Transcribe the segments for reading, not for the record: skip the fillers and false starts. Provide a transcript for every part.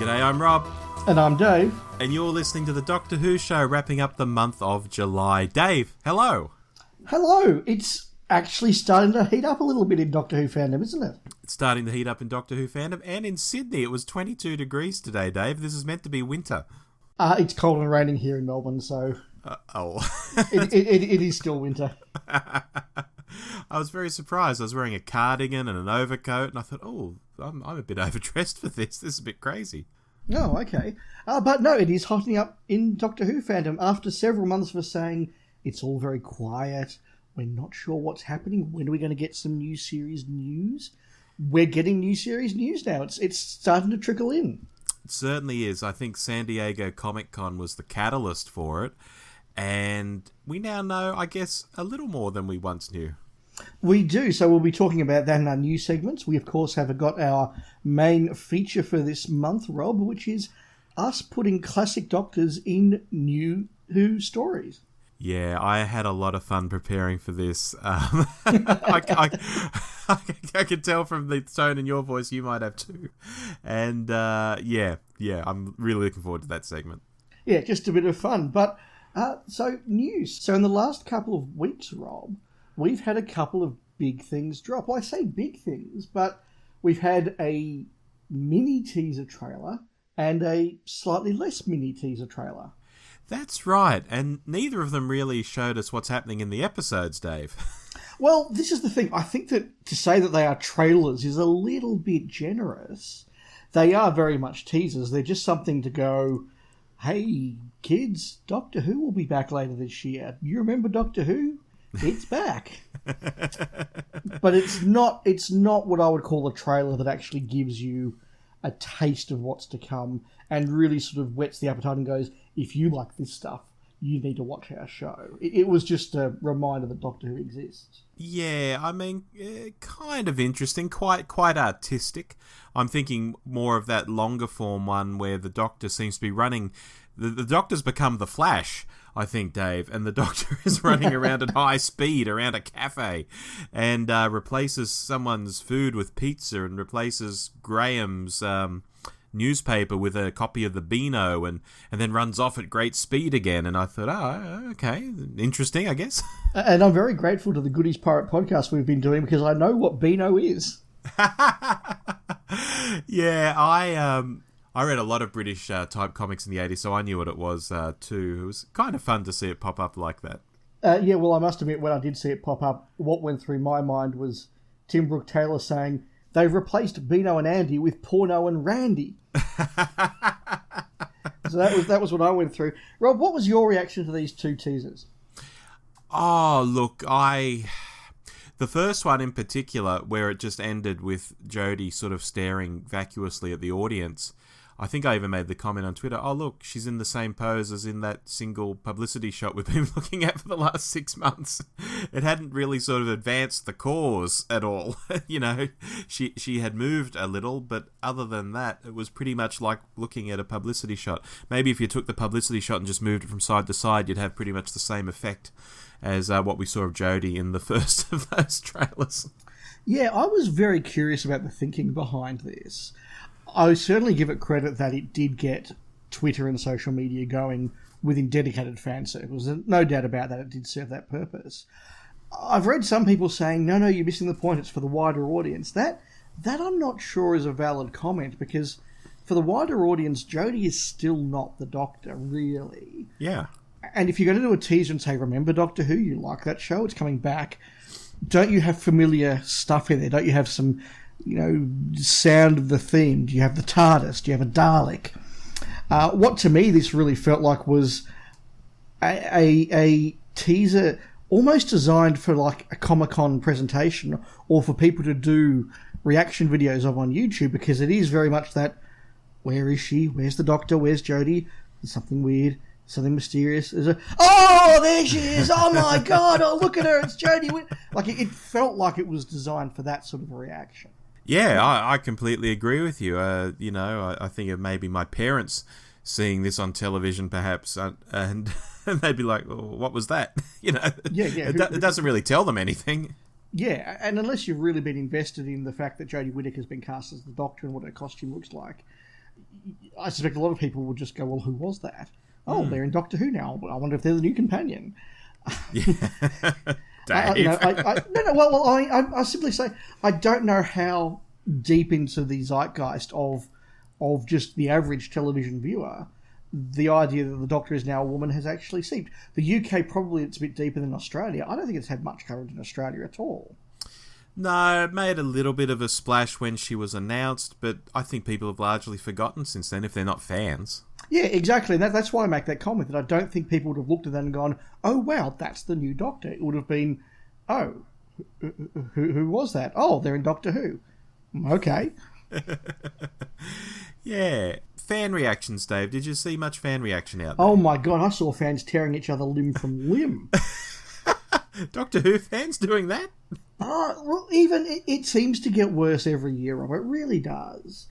G'day, I'm Rob. And I'm Dave. And you're listening to the Doctor Who show, wrapping up the month of July. Dave, hello. Hello. It's actually starting to heat up a little bit in Doctor Who fandom, isn't it? It's starting to heat up in Doctor Who fandom. And in Sydney, it was 22 degrees today, Dave. This is meant to be winter. It's cold and raining here in Melbourne, so... it is still winter. I was very surprised. I was wearing a cardigan and an overcoat, and I thought, I'm a bit overdressed for this. This is a bit crazy. Oh, okay. But no, it is hotting up in Doctor Who fandom after several months of us saying it's all very quiet. We're not sure what's happening. When are we going to get some new series news? We're getting new series news now. It's starting to trickle in. It certainly is. I think San Diego Comic-Con was the catalyst for it. And we now know, I guess, a little more than we once knew. We do, so we'll be talking about that in our news segments. We, of course, have got our main feature for this month, Rob, which is us putting classic Doctors in new Who stories. Yeah, I had a lot of fun preparing for this. I can tell from the tone in your voice you might have too. And yeah, I'm really looking forward to that segment. Yeah, just a bit of fun. But so news. So in the last couple of weeks, Rob, we've had a couple of big things drop. Well, I say big things, but we've had a mini teaser trailer and a slightly less mini teaser trailer. That's right, and neither of them really showed us what's happening in the episodes, Dave. Well, this is the thing. I think that to say that they are trailers is a little bit generous. They are very much teasers. They're just something to go, hey, kids, Doctor Who will be back later this year. You remember Doctor Who? It's back. But it's not what I would call a trailer that actually gives you a taste of what's to come and really sort of whets the appetite and goes, if you like this stuff, you need to watch our show. It was just a reminder that Doctor Who exists. Yeah, I mean, kind of interesting, quite artistic. I'm thinking more of that longer form one where the Doctor seems to be running. The Doctor's become the Flash, I think, Dave, and the Doctor is running around at high speed around a cafe and replaces someone's food with pizza and replaces Graham's newspaper with a copy of the Beano and then runs off at great speed again. And I thought, okay, interesting, I guess. And I'm very grateful to the Goodies Pirate podcast we've been doing because I know what Beano is. Yeah, I read a lot of British type comics in the 80s, so I knew what it was too. It was kind of fun to see it pop up like that. Yeah, well, I must admit, when I did see it pop up, what went through my mind was Tim Brooke-Taylor saying, they've replaced Beano and Andy with Porno and Randy. So that was what I went through. Rob, what was your reaction to these two teasers? Oh, look, the first one in particular, where it just ended with Jodie sort of staring vacuously at the audience, I think I even made the comment on Twitter, oh, look, she's in the same pose as in that single publicity shot we've been looking at for the last 6 months. It hadn't really sort of advanced the cause at all. You know, she had moved a little, but other than that, it was pretty much like looking at a publicity shot. Maybe if you took the publicity shot and just moved it from side to side, you'd have pretty much the same effect as what we saw of Jodie in the first of those trailers. Yeah, I was very curious about the thinking behind this. I would certainly give it credit that it did get Twitter and social media going within dedicated fan circles. And no doubt about that, it did serve that purpose. I've read some people saying, no, you're missing the point, it's for the wider audience. That I'm not sure is a valid comment, because for the wider audience, Jodie is still not the Doctor, really. Yeah. And if you're going to do a teaser and say, remember Doctor Who, you like that show, it's coming back, don't you have familiar stuff in there? Don't you have some, sound of the theme? Do you have the TARDIS? Do you have a Dalek? What to me this really felt like was a teaser almost designed for like a Comic-Con presentation or for people to do reaction videos of on YouTube, because it is very much that, where is she? Where's the Doctor? Where's Jodie? There's something weird, something mysterious. Oh, there she is! Oh my God! Oh, look at her! It's Jodie. Like it felt like it was designed for that sort of a reaction. Yeah, I completely agree with you. I think it may be my parents seeing this on television, perhaps, and they'd be like, well, "What was that?" Yeah. It doesn't really tell them anything. Yeah, and unless you've really been invested in the fact that Jodie Whittaker's been cast as the Doctor and what her costume looks like, I suspect a lot of people would just go, well, who was that? Oh, they're in Doctor Who now. I wonder if they're the new companion. Yeah. Dave. I simply say I don't know how deep into the zeitgeist of just the average television viewer the idea that the Doctor is now a woman has actually seeped. The UK, probably it's a bit deeper than Australia. I don't think it's had much coverage in Australia at all. No, it made a little bit of a splash when she was announced, but I think people have largely forgotten since then if they're not fans. Yeah, exactly. And that's why I make that comment, that I don't think people would have looked at that and gone, oh, wow, that's the new Doctor. It would have been, oh, who was that? Oh, they're in Doctor Who. Okay. Yeah. Fan reactions, Dave. Did you see much fan reaction out there? Oh, my God. I saw fans tearing each other limb from limb. Doctor Who fans doing that? Well, even it seems to get worse every year, Rob. It really does.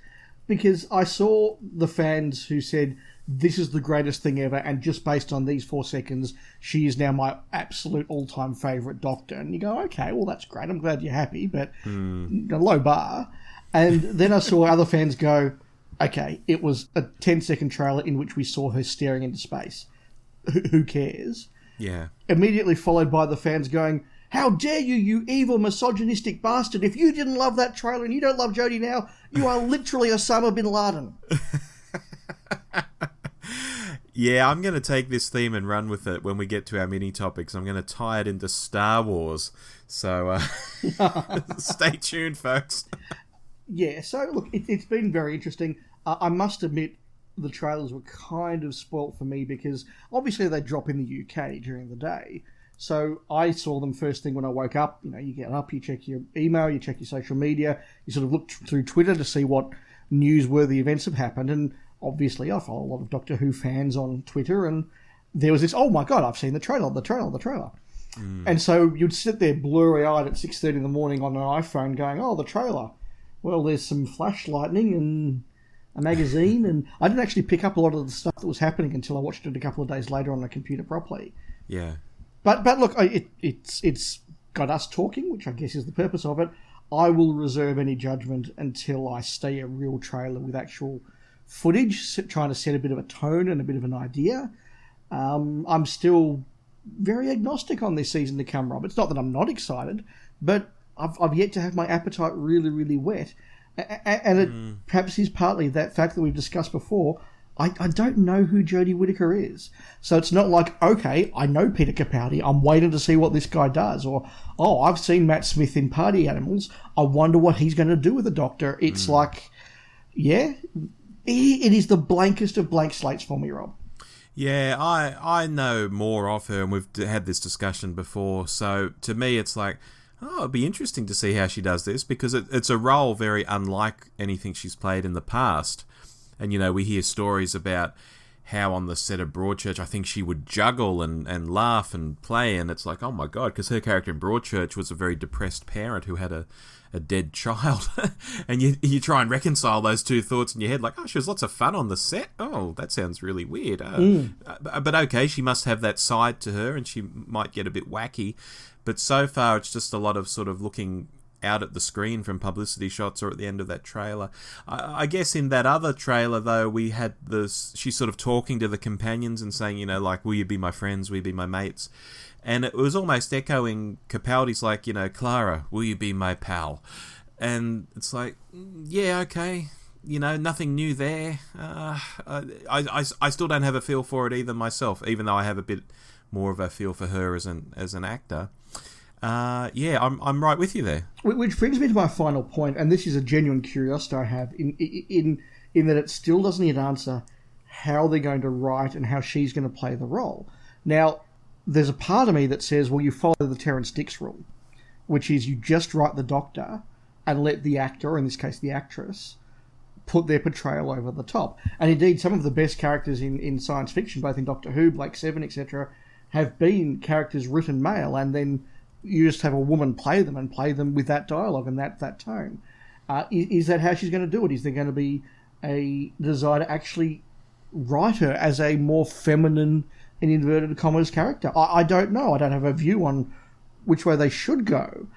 Because I saw the fans who said, this is the greatest thing ever, and just based on these 4 seconds, she is now my absolute all-time favourite Doctor. And you go, okay, well, that's great. I'm glad you're happy, but a low bar. And then I saw other fans go, okay, it was a 10-second trailer in which we saw her staring into space. Who cares? Yeah. Immediately followed by the fans going, how dare you, you evil misogynistic bastard. If you didn't love that trailer and you don't love Jodie now, you are literally Osama bin Laden. Yeah, I'm going to take this theme and run with it when we get to our mini topics. I'm going to tie it into Star Wars. So stay tuned, folks. Yeah, so look, it's been very interesting. I must admit, the trailers were kind of spoilt for me because obviously they drop in the UK during the day. So I saw them first thing when I woke up. You know, you get up, you check your email, you check your social media, you sort of look through Twitter to see what newsworthy events have happened. And obviously I follow a lot of Doctor Who fans on Twitter, and there was this, oh my God, I've seen the trailer. And so you'd sit there blurry-eyed at 6:30 in the morning on an iPhone going, oh, the trailer. Well, there's some flash lightning and a magazine, and I didn't actually pick up a lot of the stuff that was happening until I watched it a couple of days later on a computer properly. Yeah. But look, it's got us talking, which I guess is the purpose of it. I will reserve any judgment until I see a real trailer with actual footage, trying to set a bit of a tone and a bit of an idea. I'm still very agnostic on this season to come, Rob. It's not that I'm not excited, but I've yet to have my appetite really, really wet. And it perhaps is partly that fact that we've discussed before. I don't know who Jodie Whittaker is. So it's not like, okay, I know Peter Capaldi, I'm waiting to see what this guy does. Or, oh, I've seen Matt Smith in Party Animals, I wonder what he's going to do with the Doctor. It's like, yeah, it is the blankest of blank slates for me, Rob. Yeah, I know more of her, and we've had this discussion before. So to me, it's like, oh, it'd be interesting to see how she does this, because it's a role very unlike anything she's played in the past. And, you know, we hear stories about how on the set of Broadchurch, I think she would juggle and laugh and play, and it's like, oh my God, because her character in Broadchurch was a very depressed parent who had a dead child. And you try and reconcile those two thoughts in your head, like, oh, she was lots of fun on the set. Oh, that sounds really weird. But okay, she must have that side to her, and she might get a bit wacky. But so far, it's just a lot of sort of looking out at the screen from publicity shots or at the end of that trailer. I guess in that other trailer, though, we had she's sort of talking to the companions and saying, you know, like, will you be my friends, will you be my mates? And it was almost echoing Capaldi's, like, you know, Clara, will you be my pal? And it's like, yeah, okay, you know, nothing new there. I still don't have a feel for it either myself, even though I have a bit more of a feel for her as an actor. Yeah, I'm right with you there. Which brings me to my final point, and this is a genuine curiosity I have, in that it still doesn't yet answer how they're going to write and how she's going to play the role. Now, there's a part of me that says, well, you follow the Terrance Dicks rule, which is you just write the Doctor and let the actor, or in this case the actress, put their portrayal over the top. And indeed, some of the best characters in science fiction, both in Doctor Who, Blake Seven, etc., have been characters written male, and then you just have a woman play them with that dialogue and that tone. Is that how she's going to do it? Is there going to be a desire to actually write her as a more feminine, in inverted commas, character? I don't know. I don't have a view on which way they should go.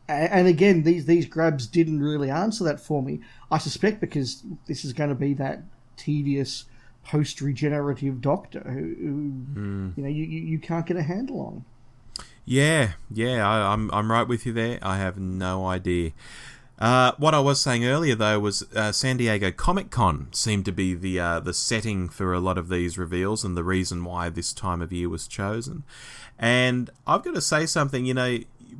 And again, these grabs didn't really answer that for me. I suspect because this is going to be that tedious, post-regenerative Doctor who you can't get a handle on. Yeah, I'm right with you there. I have no idea. What I was saying earlier, though, was San Diego Comic-Con seemed to be the setting for a lot of these reveals and the reason why this time of year was chosen. And I've got to say something,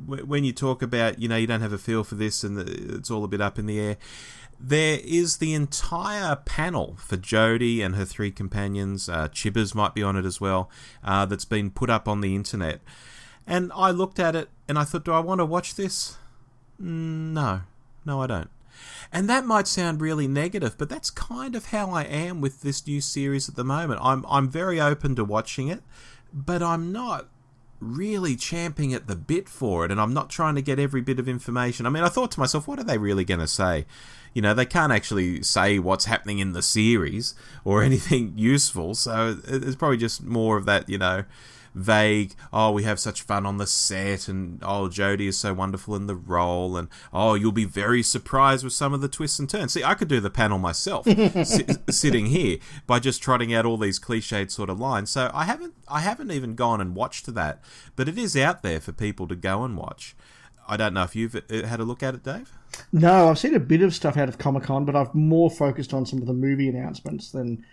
when you talk about, you don't have a feel for this and it's all a bit up in the air, there is the entire panel for Jodie and her 3 companions, Chibbers might be on it as well, that's been put up on the internet. And I looked at it and I thought, do I want to watch this? No, I don't. And that might sound really negative, but that's kind of how I am with this new series at the moment. I'm very open to watching it, but I'm not really champing at the bit for it, and I'm not trying to get every bit of information. I mean, I thought to myself, what are they really going to say? They can't actually say what's happening in the series or anything useful, so it's probably just more of that, vague, oh, we have such fun on the set, and oh, Jodie is so wonderful in the role, and oh, you'll be very surprised with some of the twists and turns. See, I could do the panel myself, sitting here, by just trotting out all these cliched sort of lines. So I haven't even gone and watched that, but it is out there for people to go and watch. I don't know if you've had a look at it, Dave? No, I've seen a bit of stuff out of Comic-Con, but I've more focused on some of the movie announcements than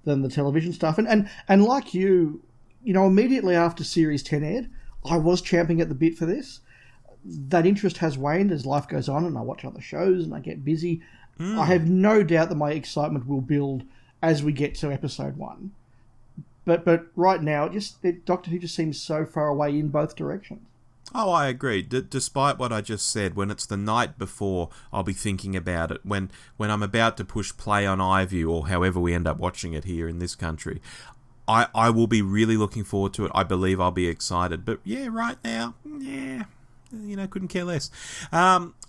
the television stuff. And like you, immediately after Series 10 aired, I was champing at the bit for this. That interest has waned as life goes on and I watch other shows and I get busy. I have no doubt that my excitement will build as we get to episode 1. But right now, Doctor Who just seems so far away in both directions. Oh, I agree. Despite what I just said, when it's the night before, I'll be thinking about it. When I'm about to push play on iView, or however we end up watching it here in this country, I will be really looking forward to it. I believe I'll be excited. But yeah, right now, couldn't care less.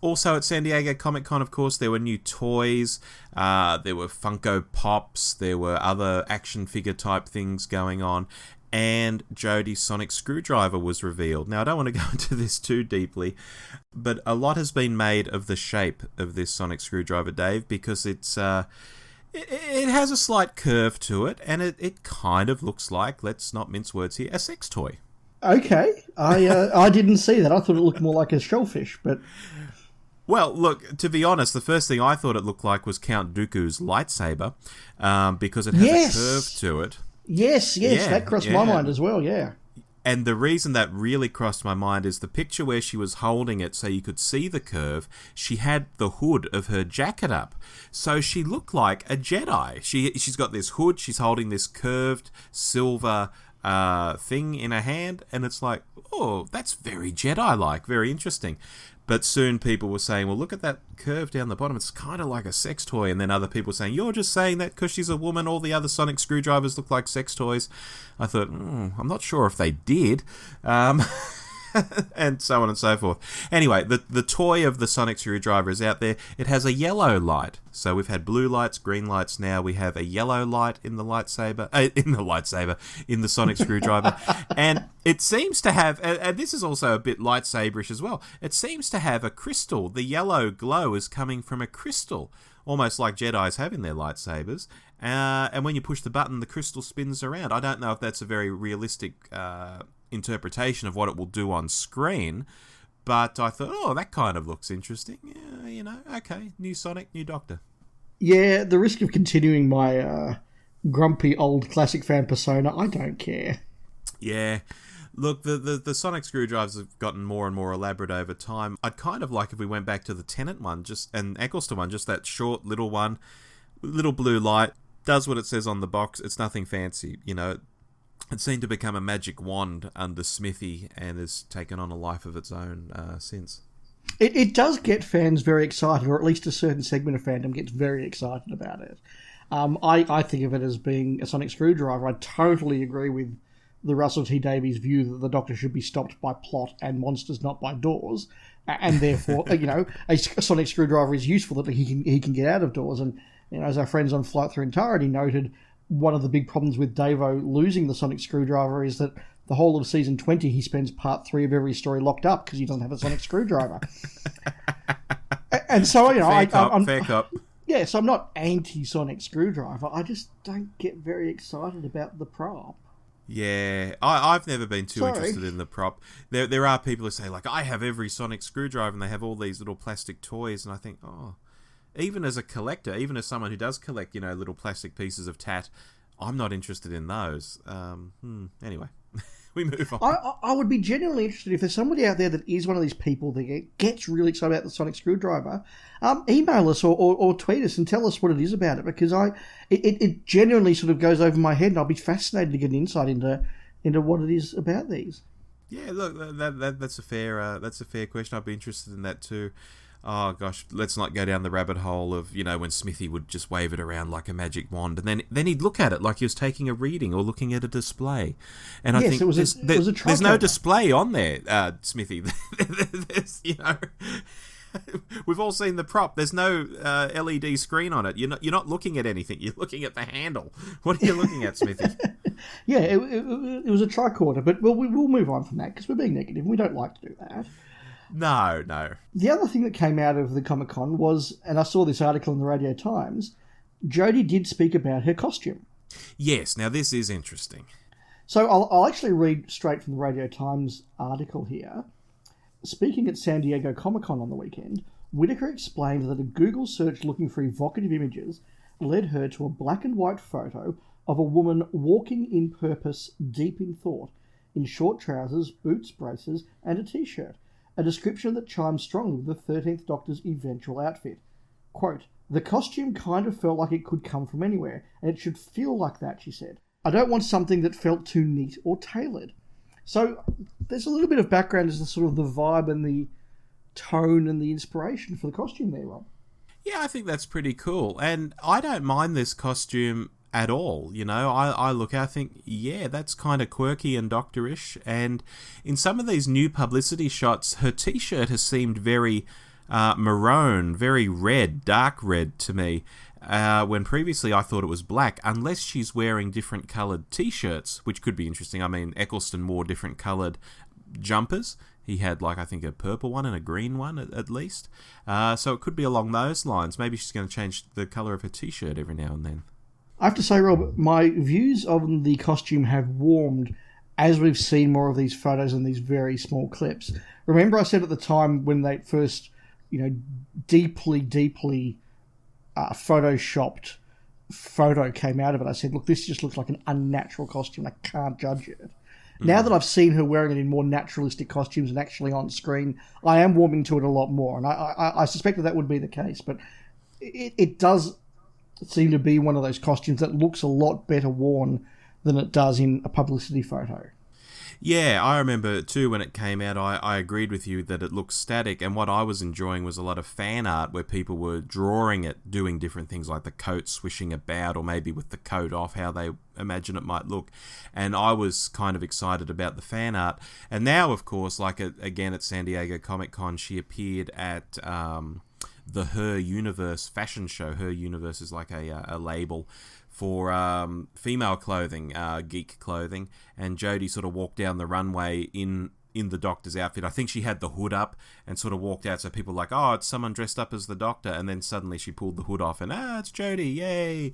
Also at San Diego Comic-Con, of course, there were new toys. There were Funko Pops. There were other action figure type things going on. And Jodie's sonic screwdriver was revealed. Now, I don't want to go into this too deeply, but a lot has been made of the shape of this sonic screwdriver, Dave, because it's it has a slight curve to it, and it kind of looks like, let's not mince words here, a sex toy. Okay, I didn't see that. I thought it looked more like a shellfish, but... Well, look, to be honest, the first thing I thought it looked like was Count Dooku's lightsaber, because it has a curve to it. Yes, that crossed my mind as well, yeah. And the reason that really crossed my mind is the picture where she was holding it so you could see the curve. She had the hood of her jacket up. So she looked like a Jedi. She's got this hood, she's holding this curved silver thing in her hand, and it's like, oh, that's very Jedi-like, very interesting. But soon people were saying, well, look at that curve down the bottom. It's kind of like a sex toy. And then other people were saying, you're just saying that because she's a woman, all the other sonic screwdrivers look like sex toys. I thought, I'm not sure if they did. And so on and so forth. Anyway, the toy of the sonic screwdriver is out there. It has a yellow light. So we've had blue lights, green lights. Now we have a yellow light in the in the sonic screwdriver. And it seems to have, and this is also a bit lightsaberish as well, it seems to have a crystal. The yellow glow is coming from a crystal, almost like Jedis have in their lightsabers. And when you push the button, the crystal spins around. I don't know if that's a very realistic interpretation of what it will do on screen, but I thought, that kind of looks interesting. Okay, new Sonic, new Doctor. Yeah, the risk of continuing my grumpy old classic fan persona, I don't care. Yeah. Look, the sonic screwdrivers have gotten more and more elaborate over time. I'd kind of like if we went back to the Tennant one, and Eccleston one, just that short little one, little blue light, does what it says on the box. It's nothing fancy, It seemed to become a magic wand under Smithy and has taken on a life of its own since. It does get fans very excited, or at least a certain segment of fandom gets very excited about it. I think of it as being a sonic screwdriver. I totally agree with the Russell T Davies view that the Doctor should be stopped by plot and monsters, not by doors. And therefore, a sonic screwdriver is useful that he can get out of doors. And as our friends on Flight Through Entirety noted, one of the big problems with Davo losing the sonic screwdriver is that the whole of season 20 he spends part 3 of every story locked up because he doesn't have a sonic screwdriver. And so, fair cop. Yeah, so I'm not anti-sonic screwdriver. I just don't get very excited about the prop. Yeah, I've never been too interested in the prop. There are people who say, like, I have every sonic screwdriver, and they have all these little plastic toys, and I think, oh, even as a collector, even as someone who does collect, little plastic pieces of tat, I'm not interested in those. Anyway, we move on. I would be genuinely interested if there's somebody out there that is one of these people that gets really excited about the sonic screwdriver. Email us or tweet us and tell us what it is about it, because it genuinely sort of goes over my head, and I'll be fascinated to get an insight into what it is about these. Yeah, look, that's a fair question. I'd be interested in that too. Oh gosh, let's not go down the rabbit hole of when Smithy would just wave it around like a magic wand, and then he'd look at it like he was taking a reading or looking at a display. And I think there's no display on there, Smithy. There's, we've all seen the prop. There's no LED screen on it. You're not looking at anything. You're looking at the handle. What are you looking at, Smithy? Yeah, it was a tricorder, but we'll move on from that because we're being negative and we don't like to do that. No. The other thing that came out of the Comic-Con was, and I saw this article in the Radio Times, Jodie did speak about her costume. Yes, now this is interesting. So I'll actually read straight from the Radio Times article here. Speaking at San Diego Comic-Con on the weekend, Whitaker explained that a Google search looking for evocative images led her to a black and white photo of a woman walking in purpose, deep in thought, in short trousers, boots, braces, and a t-shirt. A description that chimes strongly with the 13th Doctor's eventual outfit. Quote, "The costume kind of felt like it could come from anywhere, and it should feel like that," she said. "I don't want something that felt too neat or tailored." So there's a little bit of background as to sort of the vibe and the tone and the inspiration for the costume there, Rob. Yeah, I think that's pretty cool. And I don't mind this costume at all. I think, yeah, that's kind of quirky and doctorish. And in some of these new publicity shots, her t-shirt has seemed very maroon, very red, dark red to me, when previously I thought it was black, unless she's wearing different coloured t-shirts, which could be interesting. I mean, Eccleston wore different coloured jumpers. He had, I think a purple one and a green one at least. So it could be along those lines. Maybe she's going to change the colour of her t-shirt every now and then. I have to say, Rob, my views on the costume have warmed as we've seen more of these photos and these very small clips. Remember I said at the time when they first, deeply photoshopped photo came out of it, I said, look, this just looks like an unnatural costume. I can't judge it. Now that I've seen her wearing it in more naturalistic costumes and actually on screen, I am warming to it a lot more. And I suspect that would be the case. But it does seem to be one of those costumes that looks a lot better worn than it does in a publicity photo. Yeah, I remember too when it came out, I agreed with you that it looks static, and what I was enjoying was a lot of fan art where people were drawing it, doing different things like the coat swishing about, or maybe with the coat off, how they imagine it might look, and I was kind of excited about the fan art. And now, of course, again at San Diego Comic-Con, she appeared at the Her Universe fashion show. Her Universe is like a label for female clothing, geek clothing, and Jodie sort of walked down the runway in the Doctor's outfit. I think she had the hood up and sort of walked out, so people were like, oh, it's someone dressed up as the Doctor, and then suddenly she pulled the hood off and, it's Jodie, yay!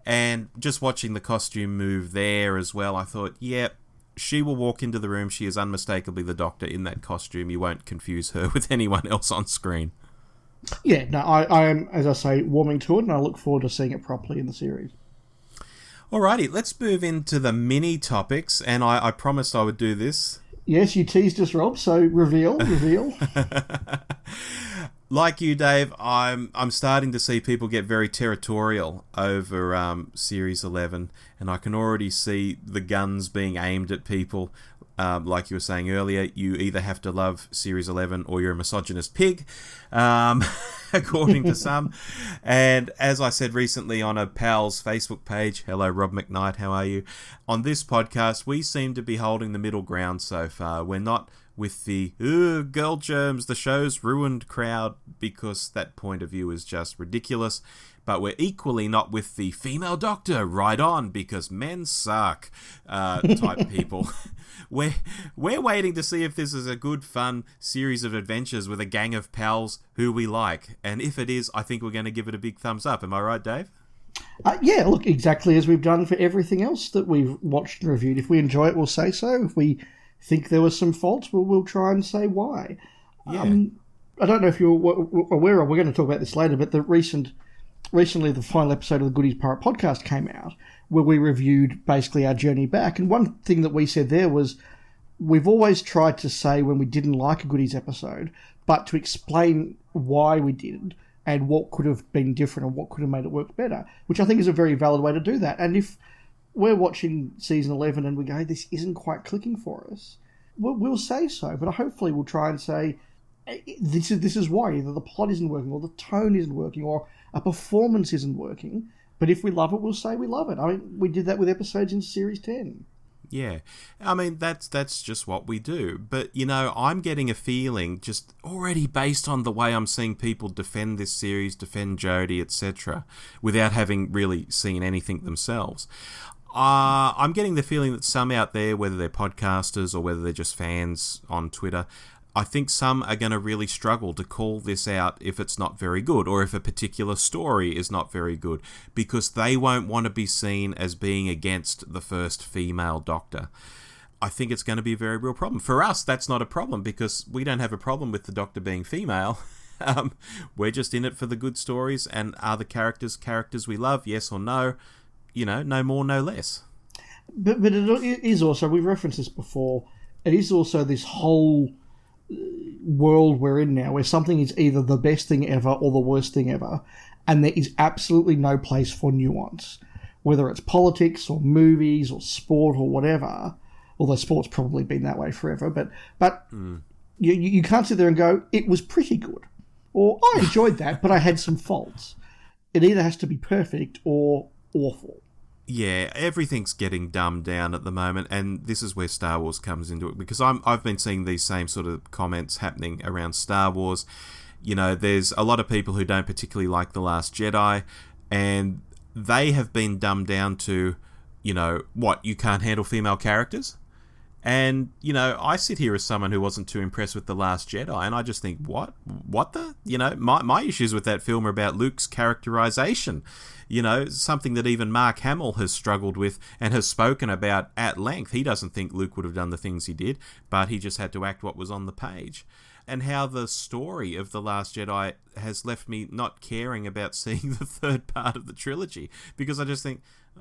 And just watching the costume move there as well, I thought, yeah, she will walk into the room, she is unmistakably the Doctor in that costume, you won't confuse her with anyone else on screen. Yeah, no, I am, as I say, warming to it, and I look forward to seeing it properly in the series. Alrighty, let's move into the mini topics, and I promised I would do this. Yes, you teased us, Rob, so reveal. Like you, Dave, I'm starting to see people get very territorial over Series 11, and I can already see the guns being aimed at people. Like you were saying earlier, you either have to love Series 11 or you're a misogynist pig, according to some. And as I said recently on a pal's Facebook page, hello Rob McKnight, how are you? On this podcast, we seem to be holding the middle ground so far. We're not with the girl germs, the show's ruined crowd, because that point of view is just ridiculous. But we're equally not with the female doctor, right on, because men suck type people. We're waiting to see if this is a good, fun series of adventures with a gang of pals who we like. And if it is, I think we're going to give it a big thumbs up. Am I right, Dave? Yeah, look, exactly as we've done for everything else that we've watched and reviewed. If we enjoy it, we'll say so. If we think there were some faults, we'll try and say why. Yeah. I don't know if you're aware of, we're going to talk about this later, but recently the final episode of the Goodies Pirate podcast came out, where we reviewed basically our journey back. And one thing that we said there was, we've always tried to say when we didn't like a Goodies episode, but to explain why we didn't and what could have been different and what could have made it work better, which I think is a very valid way to do that. And if we're watching season 11 and we go, this isn't quite clicking for us, we'll say so, but hopefully we'll try and say, this is why. Either the plot isn't working, or the tone isn't working, or a performance isn't working. But if we love it, we'll say we love it. I mean, we did that with episodes in Series 10. Yeah. I mean, that's just what we do. But, I'm getting a feeling, just already based on the way I'm seeing people defend this series, defend Jodie, etc., without having really seen anything themselves. I'm getting the feeling that some out there, whether they're podcasters or whether they're just fans on Twitter, I think some are going to really struggle to call this out if it's not very good, or if a particular story is not very good, because they won't want to be seen as being against the first female Doctor. I think it's going to be a very real problem. For us, that's not a problem, because we don't have a problem with the Doctor being female. We're just in it for the good stories, and are the characters we love, yes or no? No more, no less. But it is also, we've referenced this before, it is also this whole world we're in now, where something is either the best thing ever or the worst thing ever, and there is absolutely no place for nuance, whether it's politics or movies or sport or whatever. Although sport's probably been that way forever, but you can't sit there and go, it was pretty good, or I enjoyed that, but I had some faults. It either has to be perfect or awful. Yeah, everything's getting dumbed down at the moment, and this is where Star Wars comes into it, because I've been seeing these same sort of comments happening around Star Wars. There's a lot of people who don't particularly like The Last Jedi, and they have been dumbed down to, what, you can't handle female characters? And, I sit here as someone who wasn't too impressed with The Last Jedi, and I just think, what the? My issues with that film are about Luke's characterization. Something that even Mark Hamill has struggled with and has spoken about at length. He doesn't think Luke would have done the things he did, but he just had to act what was on the page. And how the story of The Last Jedi has left me not caring about seeing the third part of the trilogy, because I just think,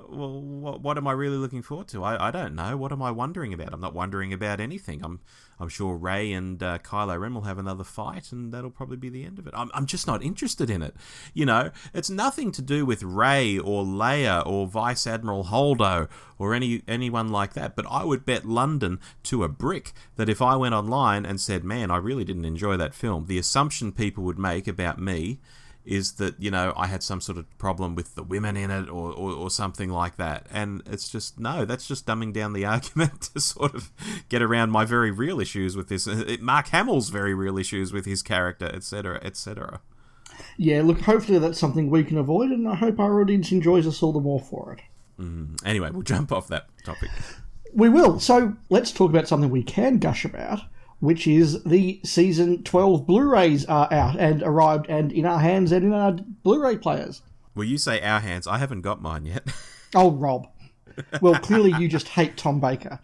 well, what am I really looking forward to? I don't know. What am I wondering about? I'm not wondering about anything. I'm sure Rey and Kylo Ren will have another fight, and that'll probably be the end of it. I'm just not interested in it. It's nothing to do with Rey or Leia or Vice Admiral Holdo or anyone like that. But I would bet London to a brick that if I went online and said, man, I really didn't enjoy that film, the assumption people would make about me is that, I had some sort of problem with the women in it or something like that. And it's just, no, that's just dumbing down the argument to sort of get around my very real issues with this. Mark Hamill's very real issues with his character, etc., etc. Yeah, look, hopefully that's something we can avoid, and I hope our audience enjoys us all the more for it. Anyway, we'll jump off that topic. We will. So let's talk about something we can gush about, which is the Season 12 Blu-rays are out and arrived and in our hands and in our Blu-ray players. Well, you say our hands. I haven't got mine yet. Oh, Rob. Well, clearly you just hate Tom Baker.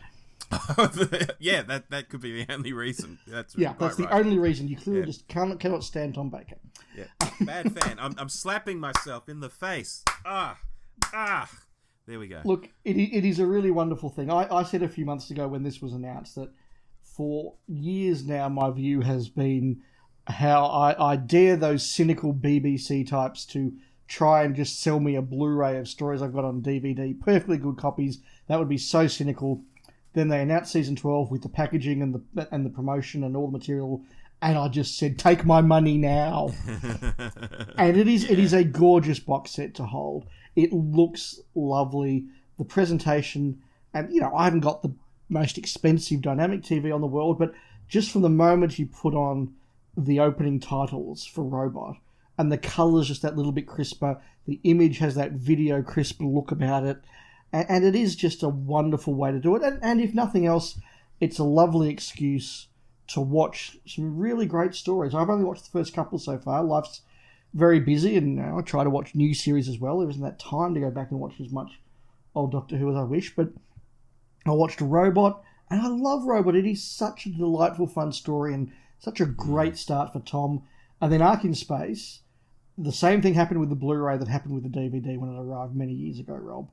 Yeah, that could be the only reason. That's the only reason. You clearly just cannot stand Tom Baker. Yeah, bad fan. I'm slapping myself in the face. There we go. Look, it is a really wonderful thing. I said a few months ago when this was announced that for years now, my view has been how I dare those cynical BBC types to try and just sell me a Blu-ray of stories I've got on DVD, perfectly good copies. That would be so cynical. Then they announced Season 12 with the packaging and the promotion and all the material, and I just said, take my money now. And it is a gorgeous box set to hold. It looks lovely. The presentation, and I haven't got the most expensive dynamic TV on the world, but just from the moment you put on the opening titles for Robot, and the colour's just that little bit crisper, the image has that video crisp look about it, and it is just a wonderful way to do it. And if nothing else, it's a lovely excuse to watch some really great stories. I've only watched the first couple so far. Life's very busy, and I try to watch new series as well. There isn't that time to go back and watch as much old Doctor Who as I wish, but I watched Robot, and I love Robot. It is such a delightful, fun story, and such a great start for Tom. And then Ark in Space, the same thing happened with the Blu-ray that happened with the DVD when it arrived many years ago, Rob.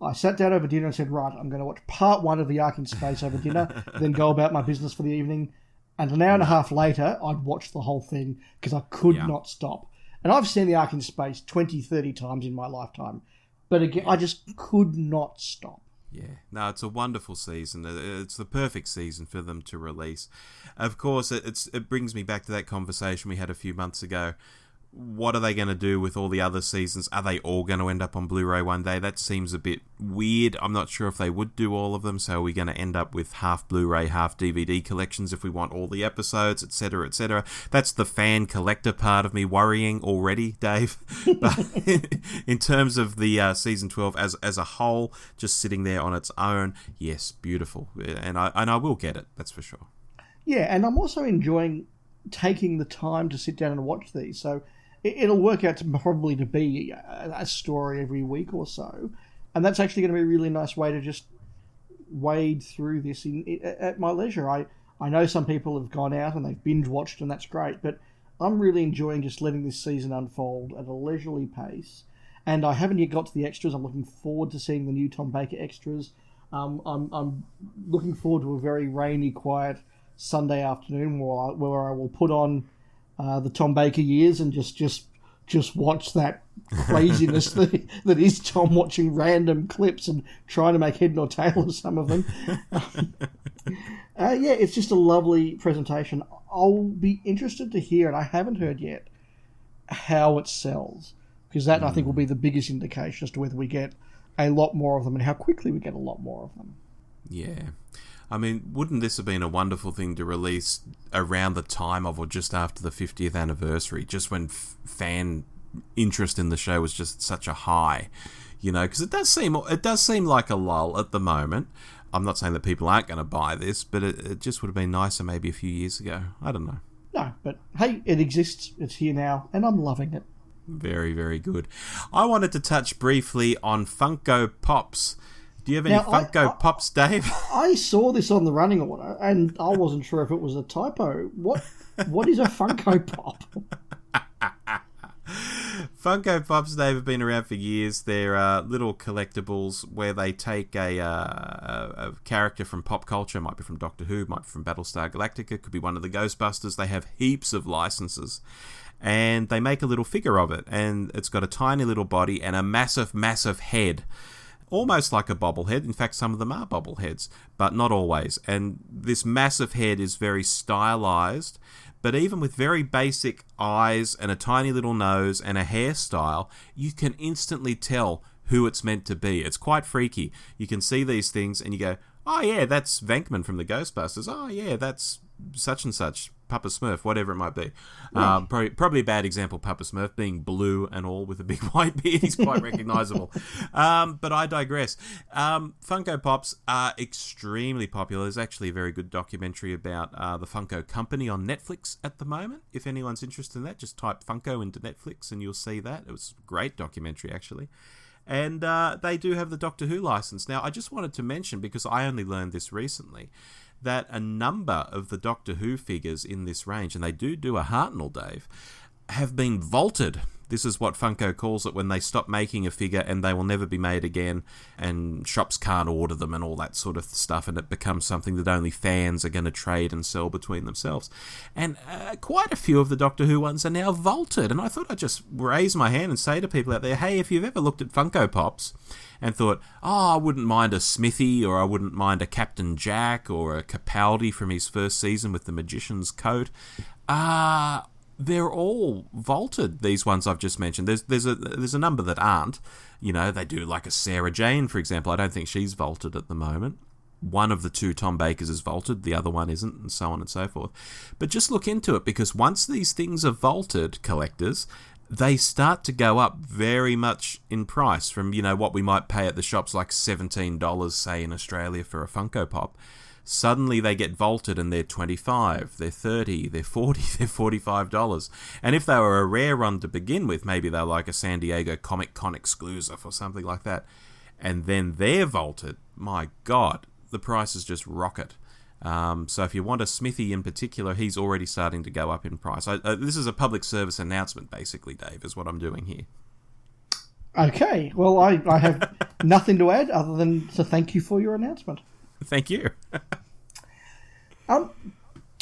I sat down over dinner and said, right, I'm going to watch part 1 of the Ark in Space over dinner, then go about my business for the evening. And an hour and a half later, I'd watched the whole thing because I could not stop. And I've seen the Ark in Space 20, 30 times in my lifetime. But again, I just could not stop. Yeah, no, it's a wonderful season. It's the perfect season for them to release. Of course, it brings me back to that conversation we had a few months ago. What are they going to do with all the other seasons? Are they all going to end up on Blu-ray one day? That seems a bit weird. I'm not sure if they would do all of them, so are we going to end up with half Blu-ray, half DVD collections if we want all the episodes, etc., etc.? That's the fan collector part of me worrying already, Dave. But in terms of the season 12 as a whole, just sitting there on its own, yes, beautiful. And I will get it, that's for sure. Yeah, and I'm also enjoying taking the time to sit down and watch these. So it'll work out to probably to be a story every week or so, and that's actually going to be a really nice way to just wade through this at my leisure. I know some people have gone out and they've binge watched, and that's great, but I'm really enjoying just letting this season unfold at a leisurely pace. And I haven't yet got to the extras. I'm looking forward to seeing the new Tom Baker extras. I'm looking forward to a very rainy, quiet Sunday afternoon where I will put on the Tom Baker years and just watch that craziness that is Tom watching random clips and trying to make head nor tail of some of them. Yeah, it's just a lovely presentation. I'll be interested to hear, and I haven't heard yet, how it sells, because that I think will be the biggest indication as to whether we get a lot more of them and how quickly we get a lot more of them. Yeah. I mean, wouldn't this have been a wonderful thing to release around the time of or just after the 50th anniversary, just when fan interest in the show was just such a high, you know, because it does seem like a lull at the moment. I'm not saying that people aren't going to buy this, but it just would have been nicer maybe a few years ago. I don't know. No, but hey, it exists. It's here now, and I'm loving it. Very, very good. I wanted to touch briefly on Funko Pops. Do you have any Funko Pops, Dave? I saw this on the running order, and I wasn't sure if it was a typo. What is a Funko Pop? Funko Pops, Dave, have been around for years. They're little collectibles where they take a character from pop culture, might be from Doctor Who, might be from Battlestar Galactica, could be one of the Ghostbusters. They have heaps of licenses, and they make a little figure of it, and it's got a tiny little body and a massive, massive head. Almost like a bobblehead. In fact, some of them are bobbleheads, but not always. And this massive head is very stylized, but even with very basic eyes and a tiny little nose and a hairstyle, you can instantly tell who it's meant to be. It's quite freaky. You can see these things and you go, oh yeah, that's Venkman from the Ghostbusters. Oh yeah, that's such and such, Papa Smurf, whatever it might be. Probably a bad example, Papa Smurf being blue and all with a big white beard. He's quite recognisable. But I digress. Funko Pops are extremely popular. There's actually a very good documentary about the Funko Company on Netflix at the moment. If anyone's interested in that, just type Funko into Netflix and you'll see that. It was a great documentary, actually. And they do have the Doctor Who license. Now, I just wanted to mention, because I only learned this recently, that a number of the Doctor Who figures in this range, and they do a Hartnell, Dave, have been vaulted. This is what Funko calls it when they stop making a figure and they will never be made again, and shops can't order them and all that sort of stuff, and it becomes something that only fans are going to trade and sell between themselves. And quite a few of the Doctor Who ones are now vaulted, and I thought I'd just raise my hand and say to people out there, hey, if you've ever looked at Funko Pops and thought, oh, I wouldn't mind a Smithy, or I wouldn't mind a Captain Jack, or a Capaldi from his first season with the magician's coat, they're all vaulted, these ones I've just mentioned. There's a number that aren't. You know, they do like a Sarah Jane, for example. I don't think she's vaulted at the moment. one of the two Tom Bakers is vaulted, the other one isn't, and so on and so forth. But just look into it, because once these things are vaulted, collectors, they start to go up very much in price from, what we might pay at the shops, like $17, say, in Australia for a Funko Pop. Suddenly they get vaulted and they're $25, they're $30, they're $40, they're $45. And if they were a rare run to begin with, maybe they're like a San Diego Comic Con exclusive or something like that, and then they're vaulted, my God, the prices just rocket. So if you want a Smithy in particular, he's already starting to go up in price. This is a public service announcement, basically, Dave, is what I'm doing here. Okay, well, I have nothing to add other than to thank you for your announcement. Thank you. I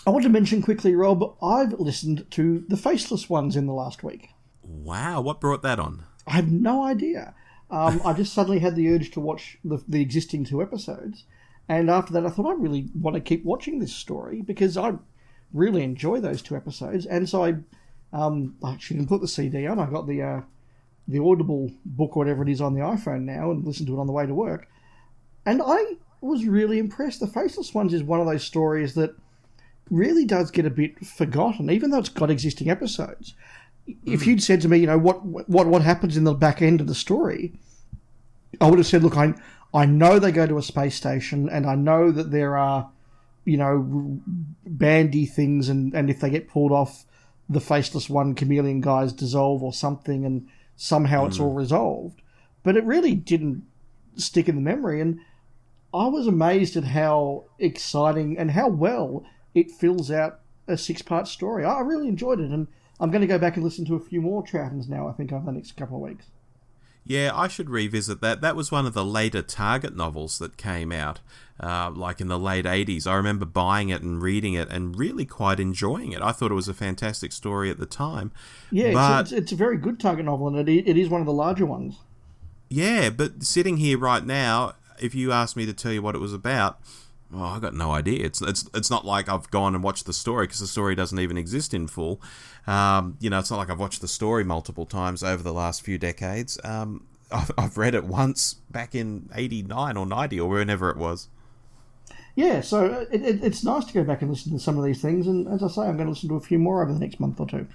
want to mention quickly, Rob, I've listened to The Faceless Ones in the last week. Wow, what brought that on? I have no idea. I just suddenly had the urge to watch the existing 2 episodes. And after that, I thought I really want to keep watching this story because I really enjoy those 2 episodes. And so I actually didn't put the CD on. I got the Audible book, or whatever it is, on the iPhone now and listened to it on the way to work. And I was really impressed. The Faceless Ones is one of those stories that really does get a bit forgotten, even though it's got existing episodes. If you'd said to me, what happens in the back end of the story, I would have said, look, I know they go to a space station, and I know that there are, bandy things, and if they get pulled off, the Faceless One chameleon guys dissolve or something, and somehow it's all resolved. But it really didn't stick in the memory, and I was amazed at how exciting and how well it fills out a 6-part story. I really enjoyed it, and I'm going to go back and listen to a few more Troutons now, I think, over the next couple of weeks. Yeah, I should revisit that. That was one of the later Target novels that came out, like in the late 80s. I remember buying it and reading it and really quite enjoying it. I thought it was a fantastic story at the time. Yeah, but it's a very good Target novel, and it is one of the larger ones. Yeah, but sitting here right now, if you asked me to tell you what it was about, well, I got no idea. It's not like I've gone and watched the story, because the story doesn't even exist in full. It's not like I've watched the story multiple times over the last few decades. I've read it once back in 89 or 90 or whenever it was. Yeah, so it's nice to go back and listen to some of these things, and as I say, I'm going to listen to a few more over the next month or two.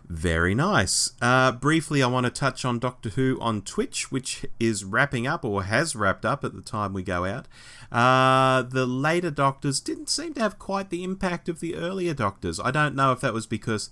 Very nice. Briefly, I want to touch on Doctor Who on Twitch, which is wrapping up, or has wrapped up at the time we go out. The later Doctors didn't seem to have quite the impact of the earlier Doctors. I don't know if that was because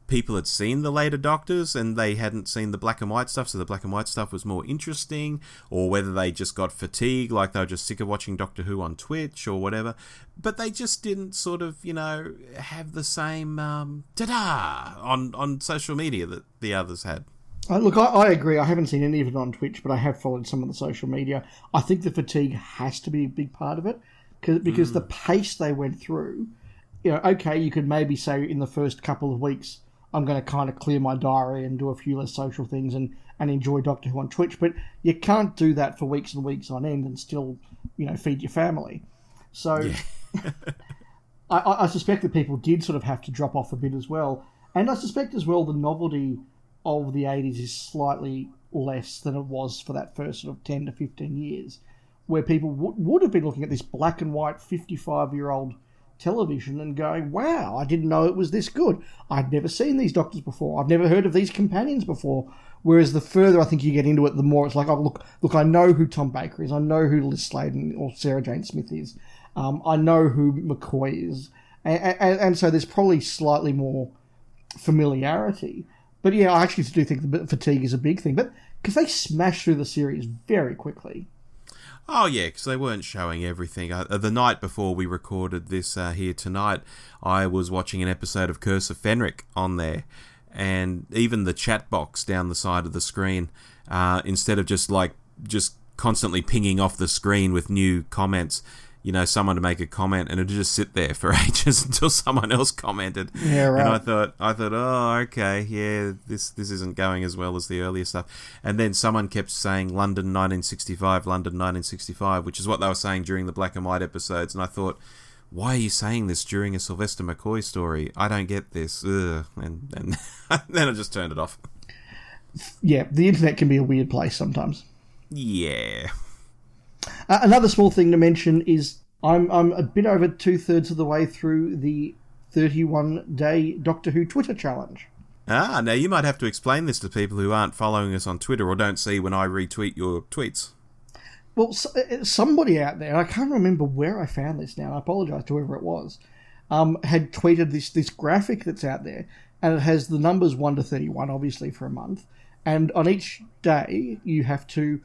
people had seen the later Doctors and they hadn't seen the black and white stuff, so the black and white stuff was more interesting, or whether they just got fatigued, like they were just sick of watching Doctor Who on Twitch or whatever. But they just didn't sort of, have the same ta-da on social media that the others had. Look, I agree. I haven't seen any of it on Twitch, but I have followed some of the social media. I think the fatigue has to be a big part of it, because the pace they went through, okay, you could maybe say in the first couple of weeks, I'm going to kind of clear my diary and do a few less social things and enjoy Doctor Who on Twitch, but you can't do that for weeks and weeks on end and still, feed your family. So yeah. I suspect that people did sort of have to drop off a bit as well. And I suspect as well the novelty of the 80s is slightly less than it was for that first sort of 10 to 15 years, where people would have been looking at this black and white 55-year-old television and going, wow, I didn't know it was this good. I'd never seen these Doctors before. I've never heard of these companions before. Whereas the further I think you get into it, the more it's like, oh, look, I know who Tom Baker is. I know who Liz Sladen or Sarah Jane Smith is. I know who McCoy is. And so there's probably slightly more familiarity. But yeah, I actually do think the fatigue is a big thing. But because they smashed through the series very quickly. Oh, yeah, because they weren't showing everything. The night before we recorded this here tonight, I was watching an episode of Curse of Fenric on there, and even the chat box down the side of the screen, instead of just constantly pinging off the screen with new comments, someone to make a comment, and it'd just sit there for ages until someone else commented. Yeah, right. And I thought, oh, okay, yeah, this isn't going as well as the earlier stuff. And then someone kept saying London 1965, London 1965, which is what they were saying during the black and white episodes. And I thought, why are you saying this during a Sylvester McCoy story? I don't get this. Ugh. And then I just turned it off. Yeah, the internet can be a weird place sometimes. Yeah. Another small thing to mention is I'm a bit over 2/3 of the way through the 31-day Doctor Who Twitter challenge. Ah, now you might have to explain this to people who aren't following us on Twitter or don't see when I retweet your tweets. Well, somebody out there, I can't remember where I found this now, I apologise to whoever it was, had tweeted this graphic that's out there, and it has the numbers 1 to 31, obviously, for a month, and on each day you have to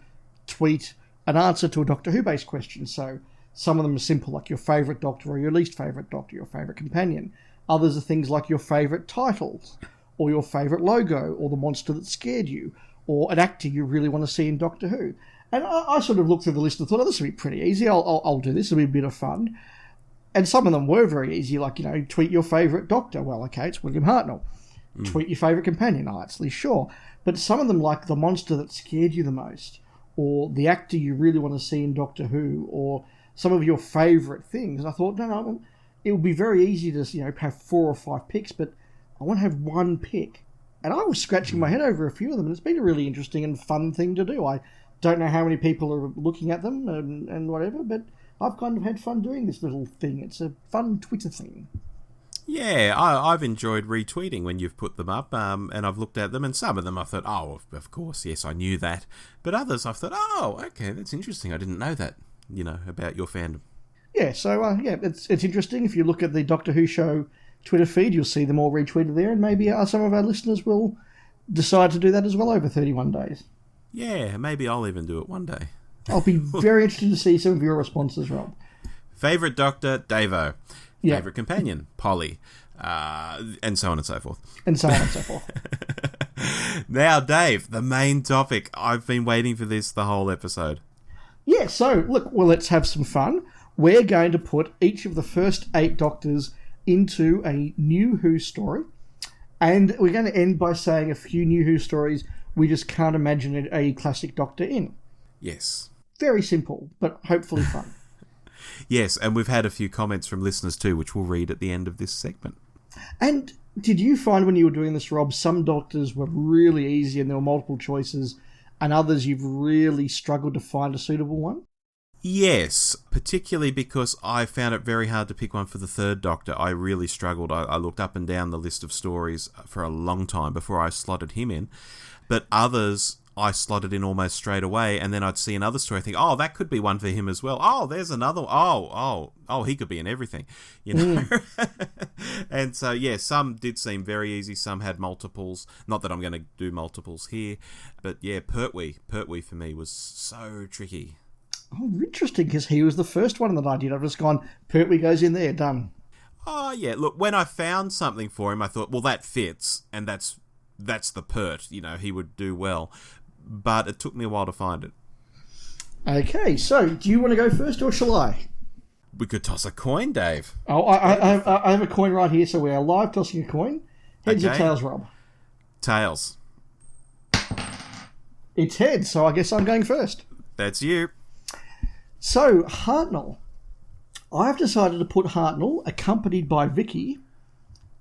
tweet an answer to a Doctor Who-based question. So some of them are simple, like your favourite Doctor or your least favourite Doctor, your favourite companion. Others are things like your favourite titles, or your favourite logo, or the monster that scared you, or an actor you really want to see in Doctor Who. And I sort of looked through the list and thought, oh, this will be pretty easy. I'll do this. It'll be a bit of fun. And some of them were very easy, like, tweet your favourite Doctor. Well, okay, it's William Hartnell. Tweet your favourite companion. Oh, it's Lee Shaw. But some of them, like the monster that scared you the most, or the actor you really want to see in Doctor Who, or some of your favourite things. And I thought, no, it would be very easy to, have 4 or 5 picks, but I want to have one pick. And I was scratching my head over a few of them, and it's been a really interesting and fun thing to do. I don't know how many people are looking at them and whatever, but I've kind of had fun doing this little thing. It's a fun Twitter thing. Yeah, I've enjoyed retweeting when you've put them up, and I've looked at them, and some of them I thought, oh, of course, yes, I knew that. But others I've thought, oh, okay, that's interesting. I didn't know that, about your fandom. Yeah, so, it's interesting. If you look at the Doctor Who show Twitter feed, you'll see them all retweeted there, and maybe some of our listeners will decide to do that as well over 31 days. Yeah, maybe I'll even do it one day. I'll be very interested to see some of your responses, Rob. Favourite Doctor, Davo. Yeah. Favourite companion, Polly. And so on and so forth. And so on and so forth. Now, Dave, the main topic. I've been waiting for this the whole episode. Yeah, so, look, well, let's have some fun. We're going to put each of the first 8 Doctors into a new Who story. And we're going to end by saying a few new Who stories we just can't imagine a classic Doctor in. Yes. Very simple, but hopefully fun. Yes, and we've had a few comments from listeners too, which we'll read at the end of this segment. And did you find when you were doing this, Rob, some Doctors were really easy and there were multiple choices, and others you've really struggled to find a suitable one? Yes, particularly because I found it very hard to pick one for the third Doctor. I really struggled. I looked up and down the list of stories for a long time before I slotted him in. But others I slotted in almost straight away, and then I'd see another story, think, oh, that could be one for him as well. Oh, there's another. Oh, he could be in everything, And so, yeah, some did seem very easy. Some had multiples. Not that I'm going to do multiples here, but yeah, Pertwee for me was so tricky. Oh, interesting, because he was the first one that I did. I've just gone, Pertwee goes in there, done. Oh, yeah. Look, when I found something for him, I thought, well, that fits, and that's the Pert. He would do well. But it took me a while to find it. Okay, so do you want to go first, or shall I? We could toss a coin, Dave. Oh, I have a coin right here, so we are live tossing a coin. Heads or tails, Rob? Tails. It's heads, so I guess I'm going first. That's you. So, Hartnell. I've decided to put Hartnell, accompanied by Vicky,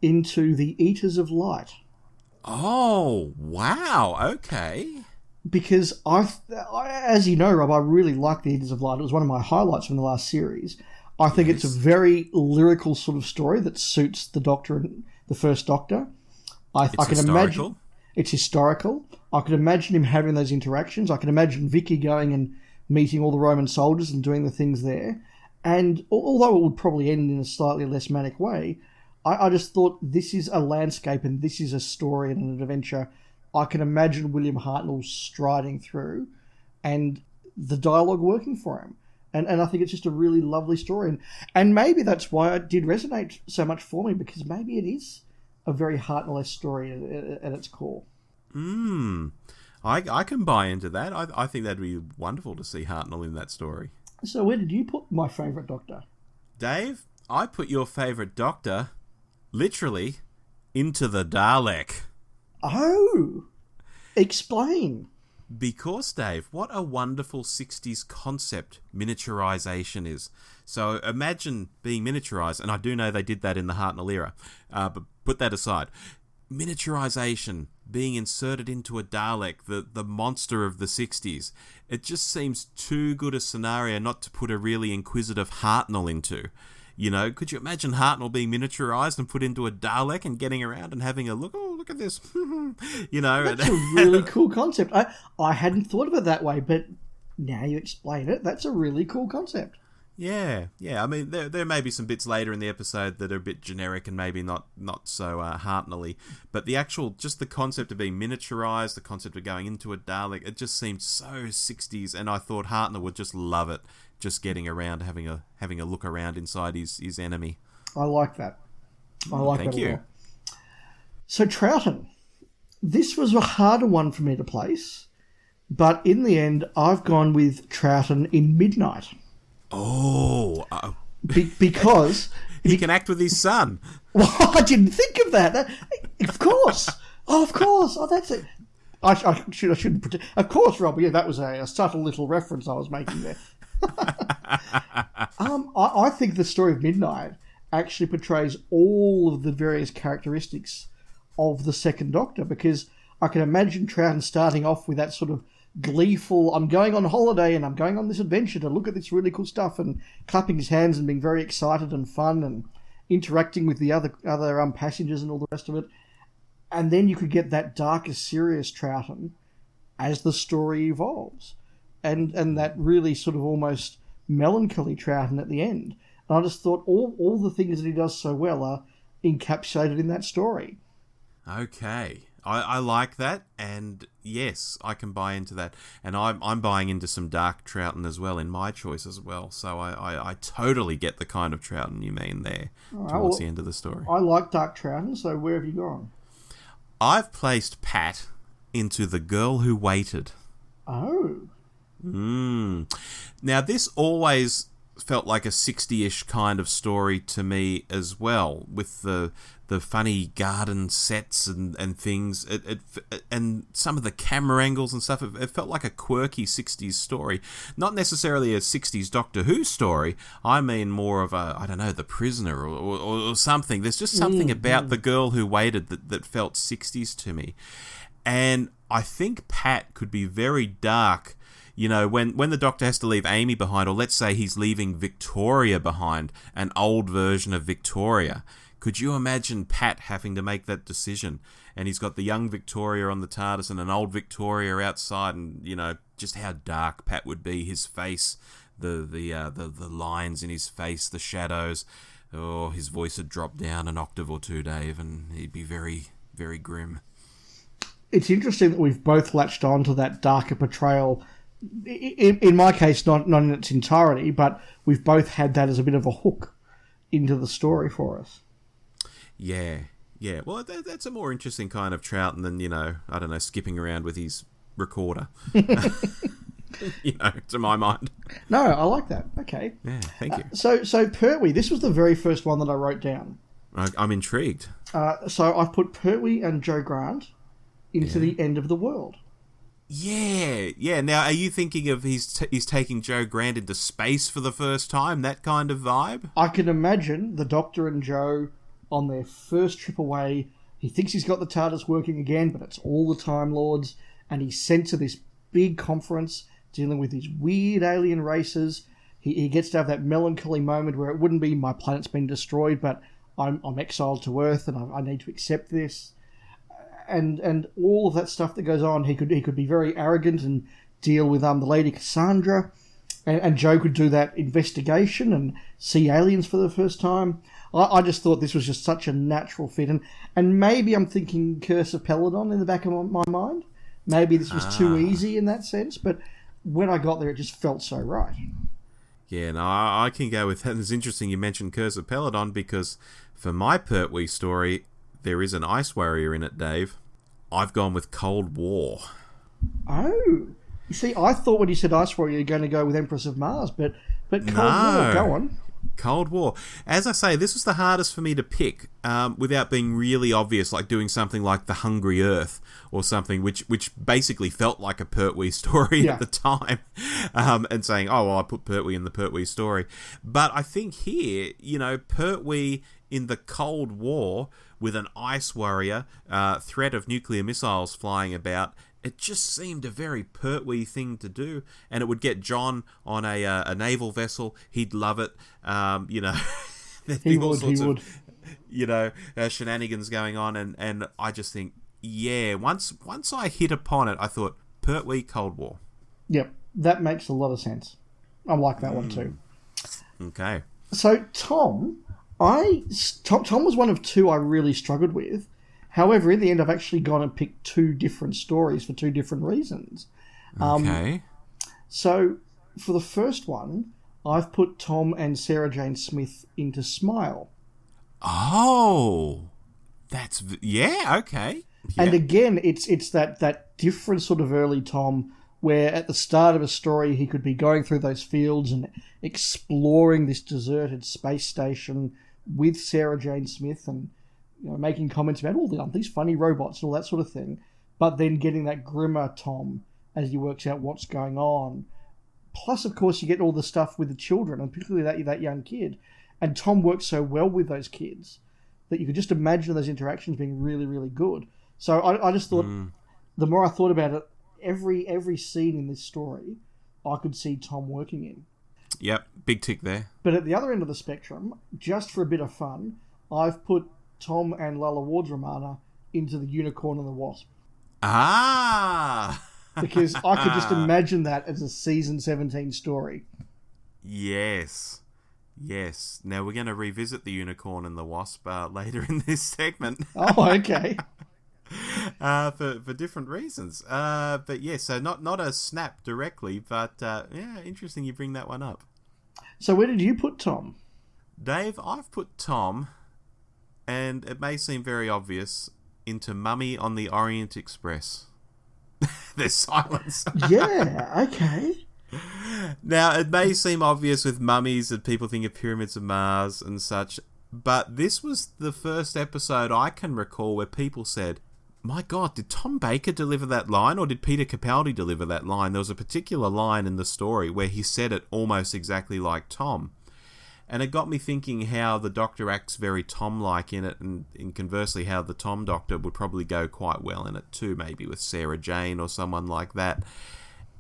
into the Eaters of Light. Oh, wow, okay. Because, as you know, Rob, I really like the Eaters of Light. It was one of my highlights from the last series. I think it's a very lyrical sort of story that suits the Doctor and the first Doctor. I can imagine it's historical. I can imagine him having those interactions. I can imagine Vicky going and meeting all the Roman soldiers and doing the things there. And although it would probably end in a slightly less manic way, I just thought this is a landscape and this is a story and an adventure I can imagine William Hartnell striding through and the dialogue working for him. And I think it's just a really lovely story. And maybe that's why it did resonate so much for me, because maybe it is a very Hartnell-esque story at its core. I can buy into that. I think that'd be wonderful to see Hartnell in that story. So where did you put my favourite Doctor? Dave, I put your favourite Doctor, literally, into the Dalek. Oh! Explain. Because, Dave, what a wonderful 60s concept miniaturization is. So imagine being miniaturized, and I do know they did that in the Hartnell era, but put that aside. miniaturization being inserted into a Dalek, the monster of the 60s. It just seems too good a scenario not to put a really inquisitive Hartnell into. You know, could you imagine Hartnell being miniaturized and put into a Dalek and getting around and having a look? Oh, look at this. You know, that's a really cool concept. I hadn't thought of it that way, but now you explain it. That's a really cool concept. Yeah. I mean, there may be some bits later in the episode that are a bit generic and maybe not so Hartnell-y, but just the concept of being miniaturized, the concept of going into a Dalek, it just seemed so 60s, and I thought Hartnell would just love it, just getting around, having a look around inside his enemy. I like that. Thank you. A lot. So Troughton, this was a harder one for me to place, but in the end, I've gone with Troughton in Midnight. Oh, because he can act with his son. Well, I didn't think of that. Of course. Oh, that's it. I shouldn't pretend. Of course, Rob. Yeah, that was a subtle little reference I was making there. I think the story of Midnight actually portrays all of the various characteristics of the Second Doctor, because I can imagine Troughton starting off with that sort of gleeful, I'm going on holiday and I'm going on this adventure to look at this really cool stuff, and clapping his hands and being very excited and fun and interacting with the other passengers and all the rest of it. And then you could get that darker, serious Troughton as the story evolves, and that really sort of almost melancholy Troughton at the end. And I just thought all the things that he does so well are encapsulated in that story. Okay. I like that, and yes, I can buy into that. And I'm buying into some dark Troughton as well in my choice as well. So I totally get the kind of Troughton you mean there towards the end of the story. I like dark Troughton, so where have you gone? I've placed Pat into The Girl Who Waited. Oh. Now, this always felt like a 60-ish kind of story to me as well, with the funny garden sets and things, and some of the camera angles and stuff. It felt like a quirky 60s story, not necessarily a 60s Doctor Who story. I mean more of a, I don't know, The Prisoner or something. There's just something about The Girl Who Waited that felt 60s to me. And I think Pat could be very dark. You know, when the Doctor has to leave Amy behind, or let's say he's leaving Victoria behind, an old version of Victoria. Could you imagine Pat having to make that decision? And he's got the young Victoria on the TARDIS and an old Victoria outside, and, you know, just how dark Pat would be, his face, the lines in his face, the shadows. Oh, his voice would drop down an octave or two, Dave, and he'd be very, very grim. It's interesting that we've both latched on to that darker portrayal. In my case, not in its entirety, but we've both had that as a bit of a hook into the story for us. Yeah. Well, that's a more interesting kind of Troughton than, you know, I don't know, skipping around with his recorder. You know, to my mind. No, I like that. Okay. Yeah, thank you. So Pertwee, this was the very first one that I wrote down. I'm intrigued. So I've put Pertwee and Joe Grant into the End of the World. Yeah. Now, are you thinking of he's taking Joe Grant into space for the first time? That kind of vibe? I can imagine the Doctor and Joe on their first trip away. He thinks he's got the TARDIS working again, but it's all the Time Lords, and he's sent to this big conference dealing with these weird alien races. He gets to have that melancholy moment where it wouldn't be my planet's been destroyed, but I'm exiled to Earth, and I need to accept this. And all of that stuff that goes on, he could be very arrogant and deal with the Lady Cassandra, and Joe could do that investigation and see aliens for the first time. I just thought this was just such a natural fit, and maybe I'm thinking Curse of Peladon in the back of my mind. Maybe this was too easy in that sense, but when I got there, it just felt so right. Yeah, no, I can go with that. And it's interesting you mentioned Curse of Peladon, because for my Pertwee story, there is an Ice Warrior in it, Dave. I've gone with Cold War. Oh. You see, I thought when you said Ice Warrior, you're going to go with Empress of Mars, but Cold War, go on. Cold War. As I say, this was the hardest for me to pick without being really obvious, like doing something like The Hungry Earth or something, which basically felt like a Pertwee story at the time, and saying, oh, well, I put Pertwee in the Pertwee story. But I think here, you know, Pertwee in the Cold War with an ice warrior, threat of nuclear missiles flying about. It just seemed a very Pertwee thing to do, and it would get John on a naval vessel. He'd love it. There'd be all sorts of, shenanigans going on, and I just think, once I hit upon it, I thought, Pertwee, Cold War. Yep, that makes a lot of sense. I like that one too. Okay. So Tom was one of two I really struggled with. However, in the end, I've actually gone and picked two different stories for two different reasons. Okay. So for the first one, I've put Tom and Sarah Jane Smith into Smile. Oh, okay. Yeah. And again, it's that different sort of early Tom, where at the start of a story he could be going through those fields and exploring this deserted space station with Sarah Jane Smith and making comments about all these funny robots and all that sort of thing, but then getting that grimmer Tom as he works out what's going on. Plus, of course, you get all the stuff with the children, and particularly that young kid. And Tom works so well with those kids that you could just imagine those interactions being really, really good. So I just thought, the more I thought about it, every scene in this story, I could see Tom working in. Yep, big tick there. But at the other end of the spectrum, just for a bit of fun, I've put Tom and Lalla Ward's Romana into the Unicorn and the Wasp. Ah! Because I could just imagine that as a season 17 story. Yes. Now we're going to revisit the Unicorn and the Wasp later in this segment. Oh, okay. For different reasons. But yeah, so not a snap directly, but interesting you bring that one up. So where did you put Tom? Dave, I've put Tom, and it may seem very obvious, into Mummy on the Orient Express. There's silence. Yeah, okay. Now, it may seem obvious with mummies that people think of Pyramids of Mars and such, but this was the first episode I can recall where people said, my God, did Tom Baker deliver that line, or did Peter Capaldi deliver that line? There was a particular line in the story where he said it almost exactly like Tom. And it got me thinking how the Doctor acts very Tom-like in it, and conversely how the Tom Doctor would probably go quite well in it too, maybe with Sarah Jane or someone like that.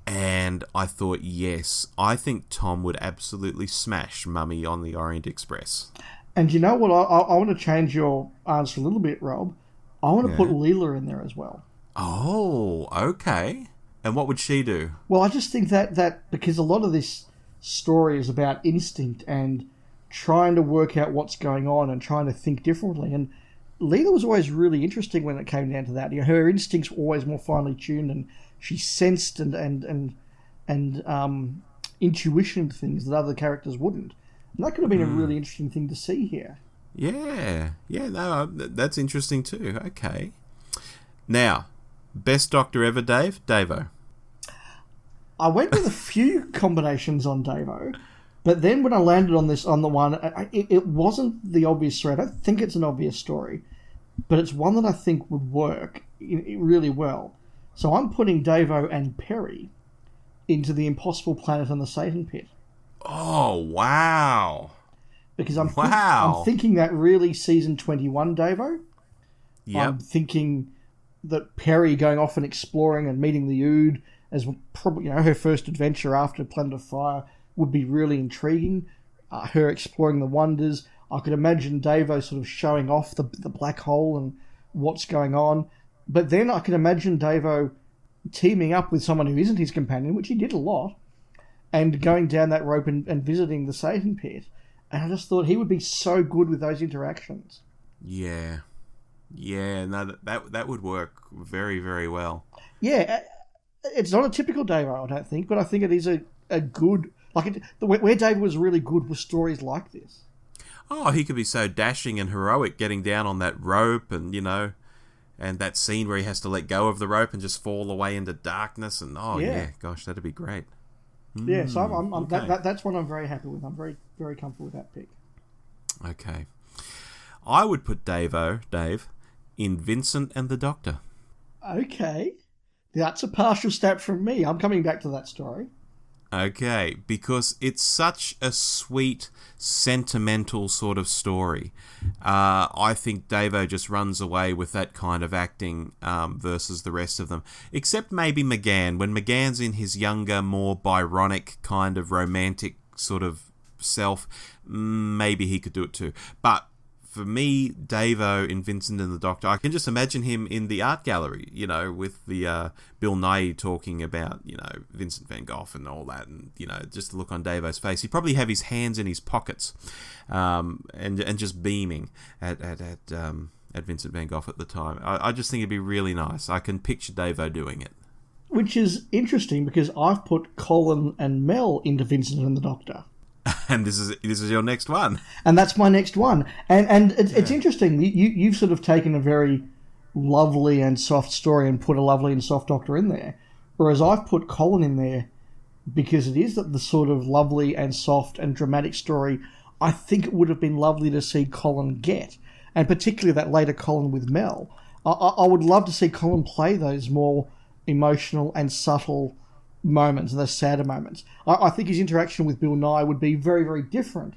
And I thought, yes, I think Tom would absolutely smash Mummy on the Orient Express. And you know what? I want to change your answer a little bit, Rob. I want to put Leela in there as well. Oh, okay. And what would she do? Well, I just think that because a lot of this story is about instinct and trying to work out what's going on and trying to think differently. And Leela was always really interesting when it came down to that. Her instincts were always more finely tuned, and she sensed and intuition things that other characters wouldn't. And that could have been a really interesting thing to see here. Yeah, no, that's interesting too. Okay. Now, best Doctor ever, Dave? Davo. I went with a few combinations on Davo, but then when I landed on the one, it wasn't the obvious story. I don't think it's an obvious story, but it's one that I think would work really well. So I'm putting Davo and Perry into the Impossible Planet and the Satan Pit. Oh, wow. Because I'm thinking that really season 21 Davo. Yep. I'm thinking that Perry going off and exploring and meeting the Ood as probably her first adventure after Planet of Fire would be really intriguing. Her exploring the wonders. I could imagine Davo sort of showing off the black hole and what's going on. But then I can imagine Davo teaming up with someone who isn't his companion, which he did a lot, and going down that rope and visiting the Satan Pit. And I just thought he would be so good with those interactions. Yeah, no, that would work very, very well. Yeah, it's not a typical Davo, I don't think, but I think it is a good... where Davo was really good with stories like this. Oh, he could be so dashing and heroic getting down on that rope and, and that scene where he has to let go of the rope and just fall away into darkness. And, gosh, that'd be great. Yeah, so I'm okay. that's one I'm very happy with. I'm very, very comfortable with that pick. Okay. I would put Dave, in Vincent and the Doctor. Okay. That's a partial step from me. I'm coming back to that story. Okay, because it's such a sweet, sentimental sort of story. I think Davo just runs away with that kind of acting versus the rest of them. Except maybe McGann. When McGann's in his younger, more Byronic kind of romantic sort of self, maybe he could do it too. But for me, Davo in Vincent and the Doctor, I can just imagine him in the art gallery, with the Bill Nighy talking about, Vincent van Gogh and all that, and, just the look on Davo's face. He'd probably have his hands in his pockets and just beaming at Vincent van Gogh at the time. I just think it'd be really nice. I can picture Davo doing it. Which is interesting because I've put Colin and Mel into Vincent and the Doctor. And this is your next one. And that's my next one. And it's interesting. You've sort of taken a very lovely and soft story and put a lovely and soft Doctor in there. Whereas I've put Colin in there because it is the sort of lovely and soft and dramatic story I think it would have been lovely to see Colin get. And particularly that later Colin with Mel. I would love to see Colin play those more emotional and subtle moments, and those sadder moments. I think his interaction with Bill Nighy would be very, very different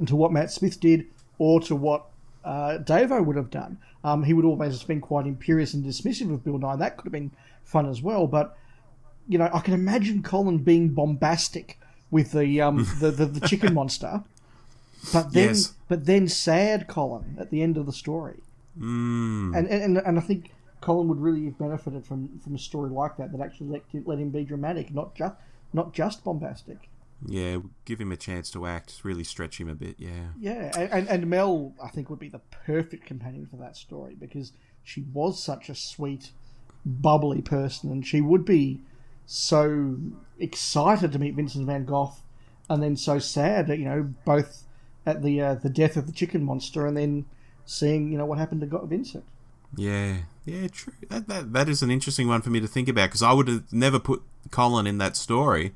to what Matt Smith did or to what Davo would have done. He would always have been quite imperious and dismissive of Bill Nighy. That could have been fun as well. But, I can imagine Colin being bombastic with the chicken monster, but then sad Colin at the end of the story. And I think Colin would really have benefited from a story like that actually let him be dramatic, not just bombastic. Yeah, give him a chance to act, really stretch him a bit, yeah. Yeah, and Mel, I think, would be the perfect companion for that story because she was such a sweet, bubbly person, and she would be so excited to meet Vincent van Gogh and then so sad, both at the death of the chicken monster and then seeing, what happened to Vincent. Yeah, true. That is an interesting one for me to think about because I would have never put Colin in that story,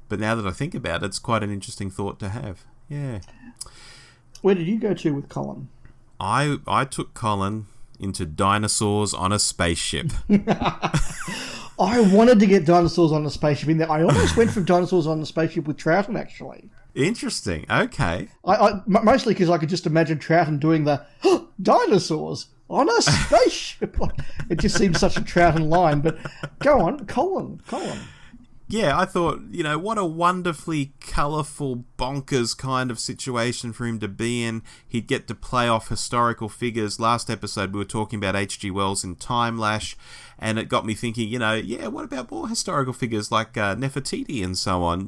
but now that I think about it, it's quite an interesting thought to have. Yeah. Where did you go to with Colin? I took Colin into Dinosaurs on a Spaceship. I wanted to get Dinosaurs on a Spaceship in there. I almost went for Dinosaurs on a Spaceship with Troughton, actually. Interesting. Okay. I mostly because I could just imagine Troughton doing the dinosaurs on a spaceship. It just seems such a Troughton line. But go on, Colin. Yeah, I thought, what a wonderfully colourful, bonkers kind of situation for him to be in. He'd get to play off historical figures. Last episode we were talking about H.G. Wells in Time Lash, and it got me thinking, what about more historical figures like Nefertiti and so on,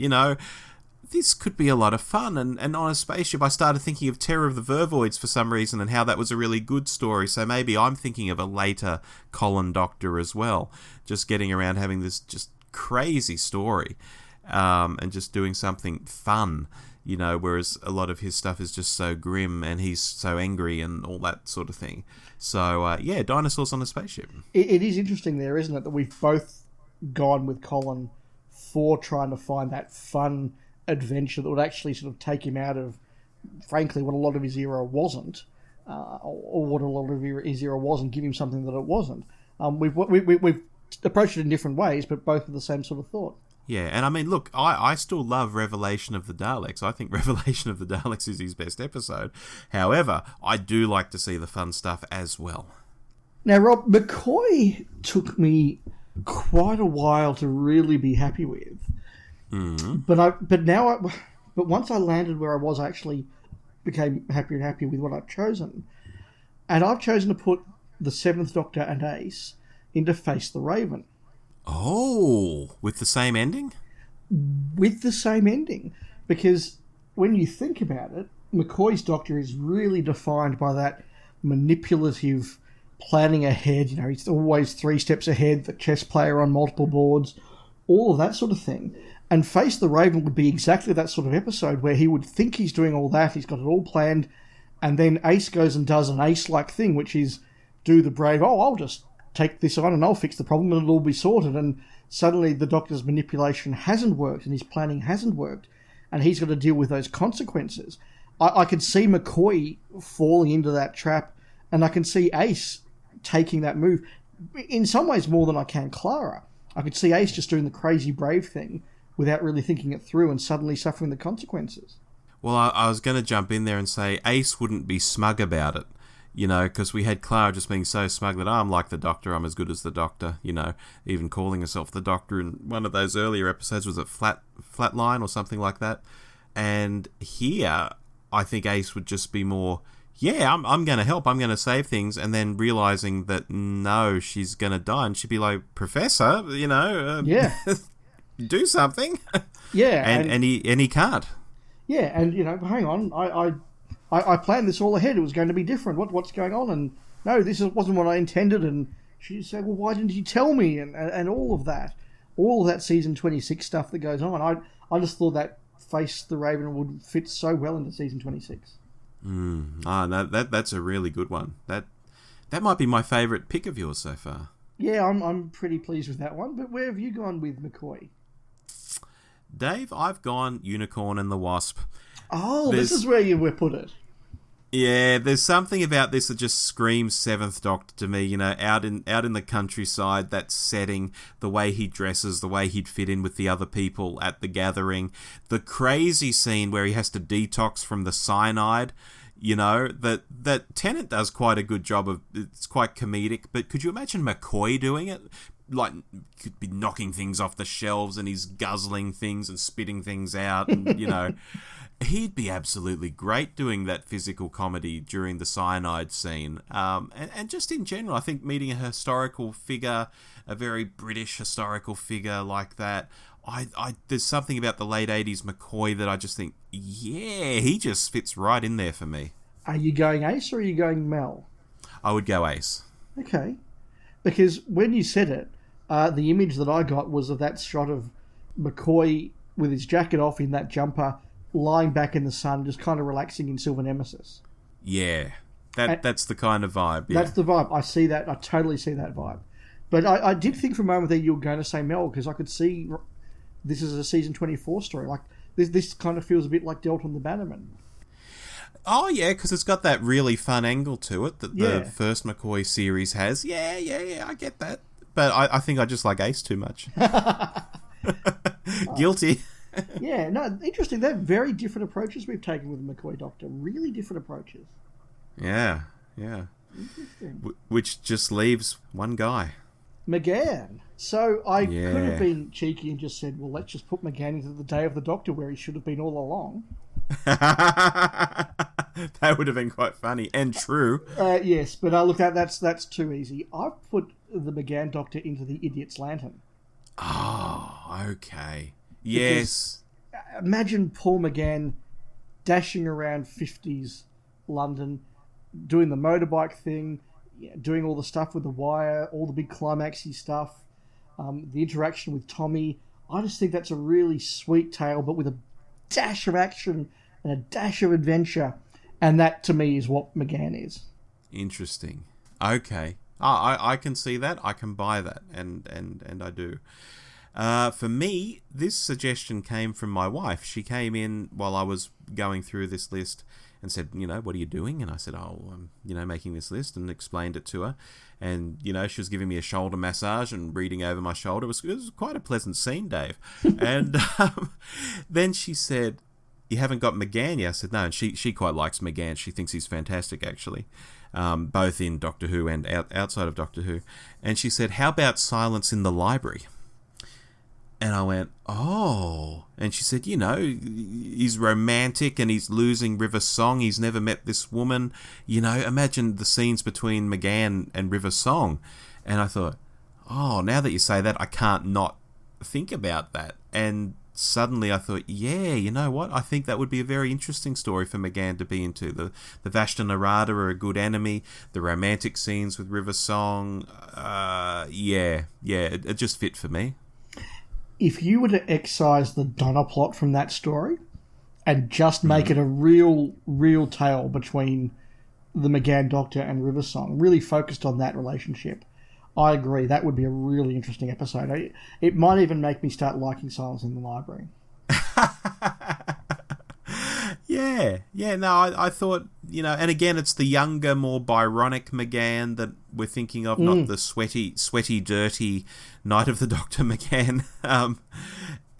This could be a lot of fun, and on a spaceship I started thinking of Terror of the Vervoids for some reason and how that was a really good story, so maybe I'm thinking of a later Colin Doctor as well, just getting around having this just crazy story and just doing something fun, whereas a lot of his stuff is just so grim and he's so angry and all that sort of thing. So, Dinosaurs on a Spaceship. It is interesting there, isn't it, that we've both gone with Colin for trying to find that fun adventure that would actually sort of take him out of, frankly, what a lot of his era wasn't, or what a lot of his era was, and give him something that it wasn't. We've approached it in different ways, but both with the same sort of thought. Yeah, and I mean, look, I still love Revelation of the Daleks. I think Revelation of the Daleks is his best episode. However, I do like to see the fun stuff as well. Now, Rob, McCoy took me quite a while to really be happy with. Mm-hmm. But once I landed where I was, I actually became happier and happier with what I've chosen. And I've chosen to put the Seventh Doctor and Ace into Face the Raven. Oh, with the same ending? With the same ending. Because when you think about it, McCoy's Doctor is really defined by that manipulative planning ahead. He's always 3 steps ahead, the chess player on multiple boards, all of that sort of thing. And Face the Raven would be exactly that sort of episode where he would think he's doing all that, he's got it all planned, and then Ace goes and does an Ace-like thing, which is do the brave, I'll just take this on and I'll fix the problem and it'll all be sorted. And suddenly the Doctor's manipulation hasn't worked and his planning hasn't worked, and he's got to deal with those consequences. I could see McCoy falling into that trap, and I can see Ace taking that move, in some ways more than I can Clara. I could see Ace just doing the crazy brave thing, without really thinking it through and suddenly suffering the consequences. Well, I was going to jump in there and say Ace wouldn't be smug about it, because we had Clara just being so smug that I'm like the Doctor, I'm as good as the Doctor, even calling herself the Doctor in one of those earlier episodes. Was it Flatline or something like that? And here, I think Ace would just be more, I'm going to help, I'm going to save things, and then realising that, no, she's going to die, and she'd be like, Professor, do something. Yeah. And he can't. Yeah, and, hang on, I planned this all ahead. It was going to be different. What's going on? And no, this wasn't what I intended. And she said, well, why didn't you tell me? And all of that. All of that season 26 stuff that goes on. I just thought that Face the Raven would fit so well into season 26. That's a really good one. That might be my favourite pick of yours so far. Yeah, I'm pretty pleased with that one. But where have you gone with McCoy? Dave, I've gone Unicorn and the Wasp. Oh, this is where you put it. Yeah, there's something about this that just screams Seventh Doctor to me. Out in the countryside, that setting, the way he dresses, the way he'd fit in with the other people at the gathering, the crazy scene where he has to detox from the cyanide. That Tennant does quite a good job of. It's quite comedic, but could you imagine McCoy doing it? Like, could be knocking things off the shelves, and he's guzzling things and spitting things out, and he'd be absolutely great doing that physical comedy during the cyanide scene. And just in general, I think meeting a historical figure, a very British historical figure like that, there's something about the late 80s McCoy that I just think, he just fits right in there for me. Are you going Ace or are you going Mel? I would go Ace. Okay. Because when you said it, the image that I got was of that shot of McCoy with his jacket off in that jumper, lying back in the sun, just kind of relaxing in Silver Nemesis. Yeah, that's the kind of vibe. Yeah. That's the vibe. I see that. I totally see that vibe. But I did think for a moment that you were going to say Mel, because I could see this is a season 24 story. Like this kind of feels a bit like Delta and the Bannerman. Oh, yeah, because it's got that really fun angle to it that the first McCoy series has. Yeah, I get that. But I think I just like Ace too much. Guilty. Yeah, no, interesting. They're very different approaches we've taken with the McCoy Doctor. Really different approaches. Yeah. Interesting. Which just leaves one guy. McGann. So I could have been cheeky and just said, well, let's just put McGann into the Day of the Doctor where he should have been all along. That would have been quite funny and true. Yes, but look, that's too easy. I've put the McGann Doctor into the Idiot's Lantern. Oh, okay. Yes. Because imagine Paul McGann dashing around 50s London, doing the motorbike thing, doing all the stuff with the wire, all the big climaxy stuff, the interaction with Tommy. I just think that's a really sweet tale, but with a dash of action and a dash of adventure. And that, to me, is what McGann is. Interesting. Okay. I can see that. I can buy that. And I do. For me, this suggestion came from my wife. She came in while I was going through this list and said, what are you doing? And I said, I'm, making this list, and explained it to her. And, she was giving me a shoulder massage and reading over my shoulder. It was quite a pleasant scene, Dave. And then she said, you haven't got McGann yet? I said, no. And she quite likes McGann. She thinks he's fantastic, actually, both in Doctor Who and outside of Doctor Who. And she said, how about Silence in the Library? And I went, oh. And she said, he's romantic and he's losing River Song. He's never met this woman. Imagine the scenes between McGann and River Song. And I thought, oh, now that you say that, I can't not think about that. And suddenly I thought, you know what? I think that would be a very interesting story for McGann to be into. The Vashta Narada are a good enemy. The romantic scenes with River Song, it just fit for me. If you were to excise the Donna plot from that story and just make it a real tale between the McGann Doctor and River Song, really focused on that relationship, I agree, that would be a really interesting episode. It might even make me start liking Silence in the Library. I thought, and again, it's the younger, more Byronic McGann that we're thinking of, not the sweaty, dirty Night of the Doctor McGann.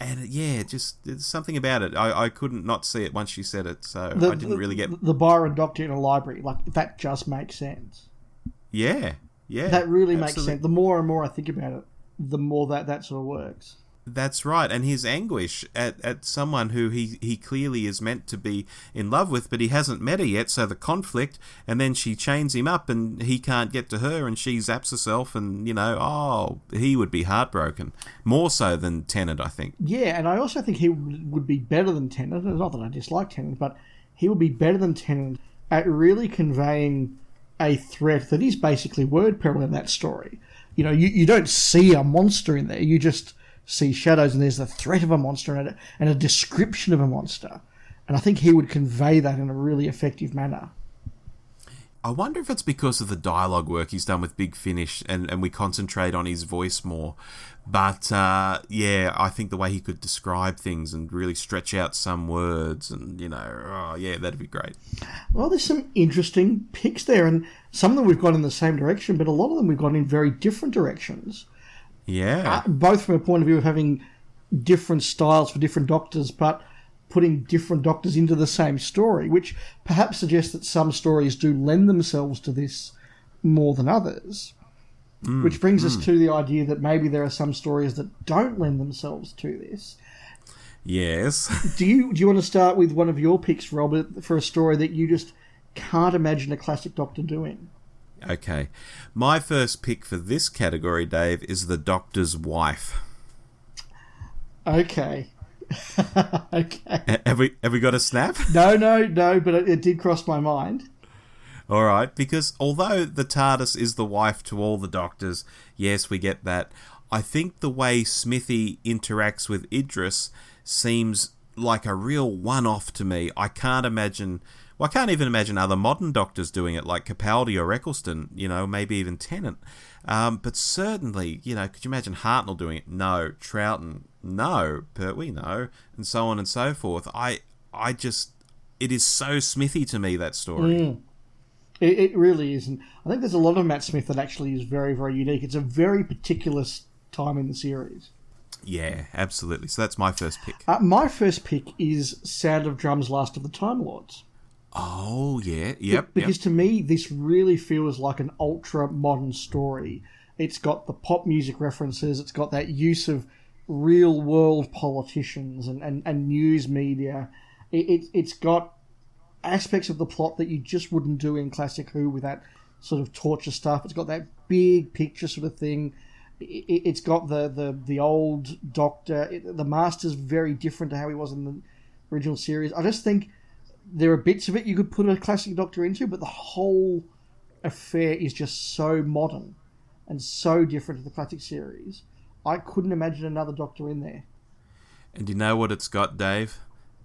And yeah, just there's something about it. I couldn't not see it once she said it, so I didn't really get... The Byron Doctor in a library, like, that just makes sense. Yeah. That really absolutely. makes sense. The more and more I think about it, the more that sort of works. That's right, and his anguish at someone who he clearly is meant to be in love with, but he hasn't met her yet, so the conflict, and then she chains him up and he can't get to her and she zaps herself, and, he would be heartbroken. More so than Tennant, I think. Yeah, and I also think he would be better than Tennant. Not that I dislike Tennant, but he would be better than Tennant at really conveying a threat that is basically word peril in that story. You don't see a monster in there, you just see shadows, and there's the threat of a monster and a description of a monster. And I think he would convey that in a really effective manner. I wonder if it's because of the dialogue work he's done with Big Finish and we concentrate on his voice more. But, I think the way he could describe things and really stretch out some words and, that'd be great. Well, there's some interesting picks there, and some of them we've gone in the same direction, but a lot of them we've gone in very different directions. Yeah. Both from a point of view of having different styles for different doctors, but putting different doctors into the same story, which perhaps suggests that some stories do lend themselves to this more than others. Which brings us to the idea that maybe there are some stories that don't lend themselves to this. Yes. Do you want to start with one of your picks, Robert, for a story that you just can't imagine a classic Doctor doing? Okay. My first pick for this category, Dave, is the Doctor's wife. Okay. Okay. Have we got a snap? No, but it did cross my mind. All right, because although the TARDIS is the wife to all the Doctors, yes, we get that. I think the way Smithy interacts with Idris seems like a real one-off to me. I can't even imagine other modern Doctors doing it, like Capaldi or Eccleston, maybe even Tennant. But certainly, could you imagine Hartnell doing it? No. Troughton? No. Pertwee? No. And so on and so forth. It is so Smithy to me, that story. It really is. And I think there's a lot of Matt Smith that actually is very, very unique. It's a very particular time in the series. Yeah, absolutely. So that's my first pick. My first pick is Sound of Drums, Last of the Time Lords. Oh, yeah. Yep. Because to me, this really feels like an ultra-modern story. It's got the pop music references. It's got that use of real-world politicians and news media. It's got aspects of the plot that you just wouldn't do in classic Who with that sort of torture stuff. It's got that big picture sort of thing. It's got the old Doctor. The Master's very different to how he was in the original series. I just think there are bits of it you could put a classic Doctor into, but the whole affair is just so modern and so different to the classic series. I couldn't imagine another Doctor in there. And you know what it's got, Dave?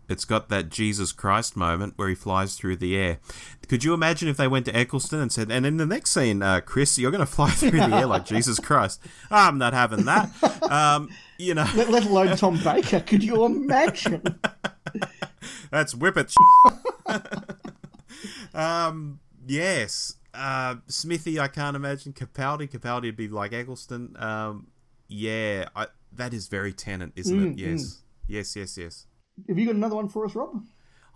It's got that Jesus Christ moment where he flies through the air. Could you imagine if they went to Eccleston and said, and in the next scene, Chris, you're going to fly through the air like Jesus Christ? I'm not having that. Let alone Tom Baker. Could you imagine? That's whippet. Yes. Smithy, I can't imagine. Capaldi would be like Eccleston. That is very Tennant, isn't it? Yes. Yes. Have you got another one for us, Rob?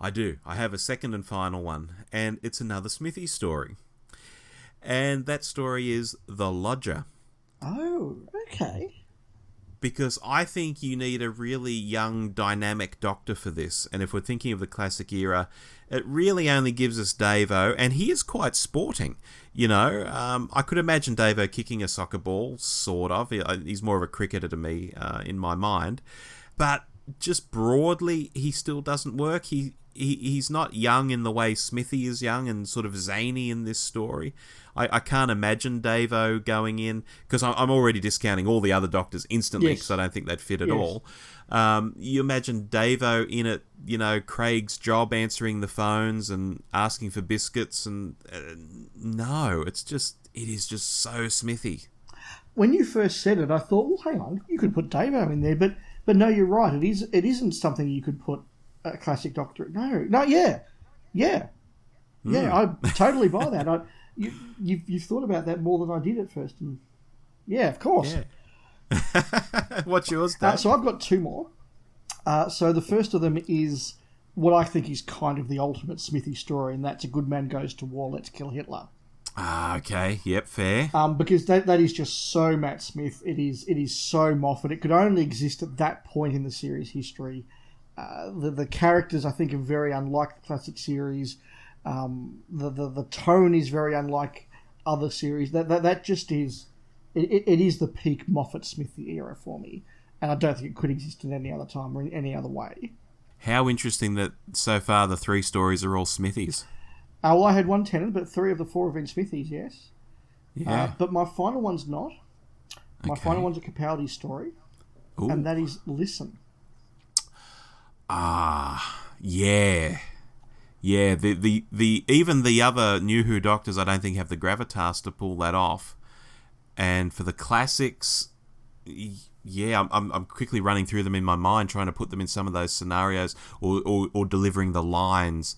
I do. I have a second and final one, and it's another Smithy story. And that story is The Lodger. Oh, okay. Because I think you need a really young, dynamic Doctor for this. And if we're thinking of the classic era, it really only gives us Davo, and he is quite sporting. I could imagine Davo kicking a soccer ball, sort of. He's more of a cricketer to me, in my mind. But just broadly, he still doesn't work. He's not young in the way Smithy is young and sort of zany in this story. I can't imagine Davo going in, because I'm already discounting all the other Doctors instantly, because I don't think they'd fit at all. You imagine Davo in it, Craig's job answering the phones and asking for biscuits, and no, it is just so Smithy. When you first said it, I thought, well, hang on, you could put Davo in there, but no, you're right. It isn't something you could put a classic Doctor. No, yeah. I totally buy that. You've thought about that more than I did at first, and yeah, of course. Yeah. What's yours, Dave? So I've got two more. So the first of them is what I think is kind of the ultimate Smithy story, and that's A Good Man Goes to War, Let's Kill Hitler. Okay. Yep, fair. Because that is just so Matt Smith. It is so Moffat. It could only exist at that point in the series history. The characters, I think, are very unlike the classic series. The tone is very unlike other series. That just is... It is the peak Moffat-Smithy era for me. And I don't think it could exist at any other time or in any other way. How interesting that so far the 3 stories are all Smithies. Well, I had one Tennant, but 3 of the 4 have been Smithies, yes. Yeah. But my final one's not. My final one's a Capaldi story. Ooh. And that is Listen. Yeah. Yeah, the even the other New Who Doctors I don't think have the gravitas to pull that off. And for the classics, yeah, I'm quickly running through them in my mind, trying to put them in some of those scenarios or delivering the lines.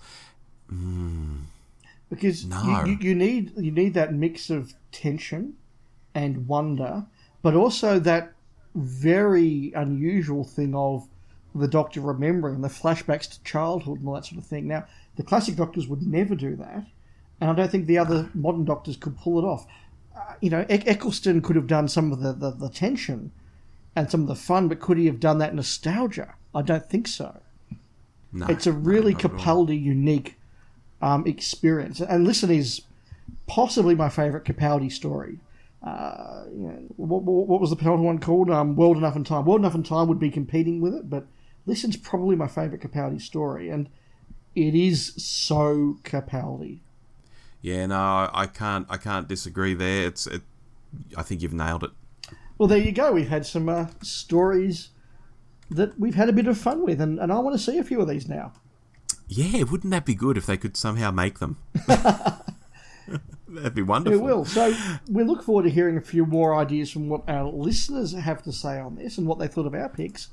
Because you need that mix of tension and wonder, but also that very unusual thing of the Doctor remembering the flashbacks to childhood and all that sort of thing. Now, the classic Doctors would never do that, and I don't think the other modern Doctors could pull it off. Eccleston could have done some of the tension and some of the fun, but could he have done that nostalgia? I don't think so. No, it's a really Capaldi unique experience. And Listen is possibly my favourite Capaldi story. What was the penultimate one called? World Enough and Time. World Enough and Time would be competing with it, but Listen's probably my favourite Capaldi story, and it is so Capaldi. Yeah, no, I can't disagree there. I think you've nailed it. Well, there you go. We've had some stories that we've had a bit of fun with, and I want to see a few of these now. Yeah, wouldn't that be good if they could somehow make them? That'd be wonderful. It will. So we look forward to hearing a few more ideas from what our listeners have to say on this and what they thought of our picks.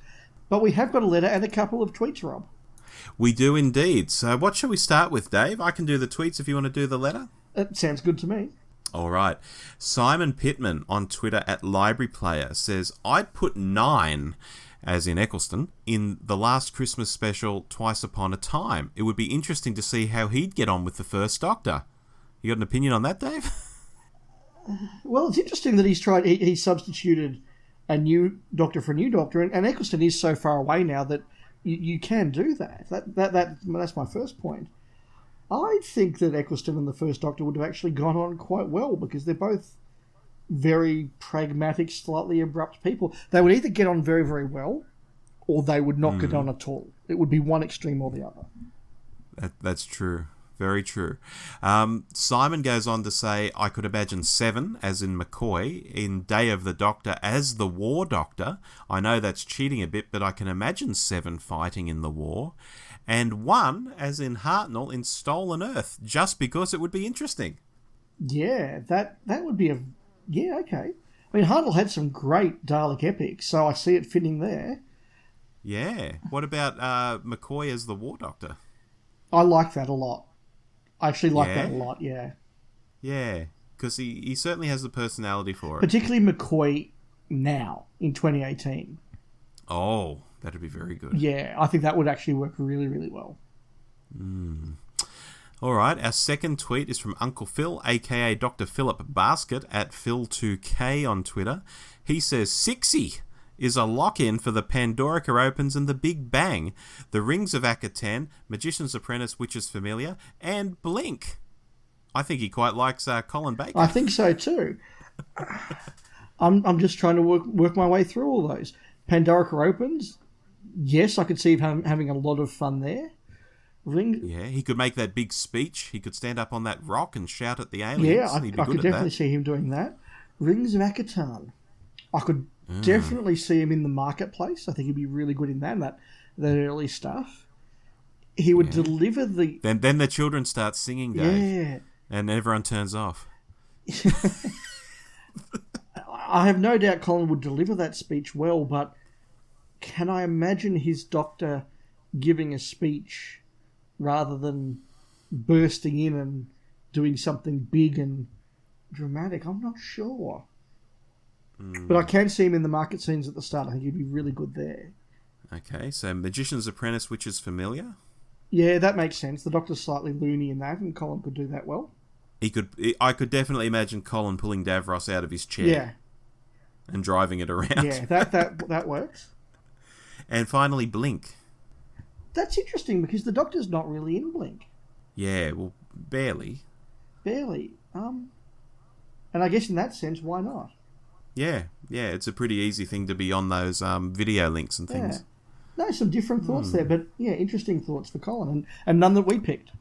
But we have got a letter and a couple of tweets, Rob. We do indeed. So what shall we start with, Dave? I can do the tweets if you want to do the letter. It sounds good to me. All right. Simon Pittman on Twitter @LibraryPlayer says, I'd put 9, as in Eccleston, in the last Christmas special Twice Upon a Time. It would be interesting to see how he'd get on with the first Doctor. You got an opinion on that, Dave? Well, it's interesting that he substituted a new Doctor for a new Doctor, and Eccleston is so far away now that you can do that. That's my first point. I think that Eccleston and the first Doctor would have actually gone on quite well, because they're both very pragmatic, slightly abrupt people. They would either get on very, very well, or they would not get on at all. It would be one extreme or the other. That's true. Very true. Simon goes on to say, I could imagine 7, as in McCoy, in Day of the Doctor as the War Doctor. I know that's cheating a bit, but I can imagine 7 fighting in the war. And 1, as in Hartnell, in Stolen Earth, just because it would be interesting. Yeah, that would be yeah, okay. I mean, Hartnell had some great Dalek epics, so I see it fitting there. Yeah. What about McCoy as the War Doctor? I like that a lot. I actually like that a lot, yeah. Yeah, because he certainly has the personality for it. Particularly McCoy now, in 2018. Oh, that'd be very good. Yeah, I think that would actually work really, really well. All right, our second tweet is from Uncle Phil, a.k.a. Dr. Philip Basket, @Phil2K on Twitter. He says, 60 is a lock-in for the Pandorica Opens and the Big Bang, the Rings of Akatan, Magician's Apprentice, Witch's Familiar, and Blink. I think he quite likes Colin Baker. I think so too. I'm just trying to work my way through all those. Pandorica Opens, yes, I could see him having a lot of fun there. Yeah, he could make that big speech. He could stand up on that rock and shout at the aliens. Yeah, I could definitely see him doing that. Rings of Akatan. I could definitely see him in the Marketplace. I think he'd be really good in that early stuff. He would deliver the... Then the children start singing, Dave. Yeah. And everyone turns off. I have no doubt Colin would deliver that speech well, but can I imagine his Doctor giving a speech rather than bursting in and doing something big and dramatic? I'm not sure. But I can see him in the market scenes at the start. I think he'd be really good there. Okay, so Magician's Apprentice, which is familiar. Yeah, that makes sense. The Doctor's slightly loony in that, and Colin could do that well. I could definitely imagine Colin pulling Davros out of his chair. Yeah. And driving it around. Yeah, that works. And finally, Blink. That's interesting because the Doctor's not really in Blink. Yeah, well, barely. Barely. And I guess in that sense, why not? Yeah, it's a pretty easy thing to be on those video links and things. Yeah. No, some different thoughts there, but yeah, interesting thoughts for Colin, and none that we picked.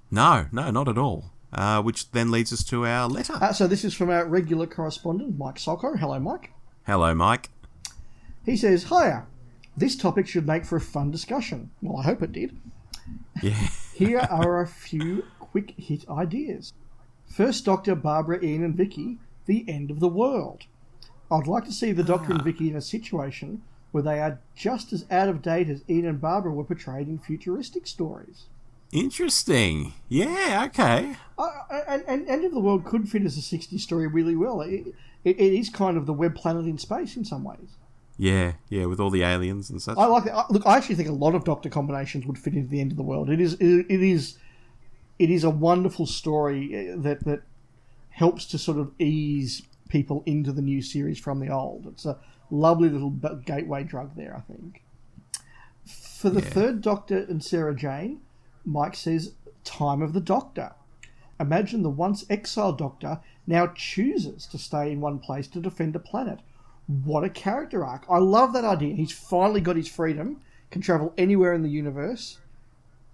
No, not at all. Which then leads us to our letter. So this is from our regular correspondent, Mike Socko. Hello, Mike. Hello, Mike. He says, "Hiya. This topic should make for a fun discussion." Well, I hope it did. Yeah. Here are a few quick hit ideas. First Doctor, Barbara, Ian and Vicky, the end of the world. I'd like to see the Doctor and Vicky in a situation where they are just as out of date as Ian and Barbara were portrayed in futuristic stories. Interesting. Yeah, okay. And End of the World could fit as a 60s story really well. It is kind of the web planet in space in some ways. Yeah, with all the aliens and such. I like that. Look, I actually think a lot of Doctor combinations would fit into the End of the World. It is a wonderful story that helps to sort of ease people into the new series from the old. It's a lovely little gateway drug there, I think. For the third Doctor and Sarah Jane, Mike says, Time of the Doctor. Imagine the once exiled Doctor now chooses to stay in one place to defend a planet. What a character arc. I love that idea. He's finally got his freedom, can travel anywhere in the universe,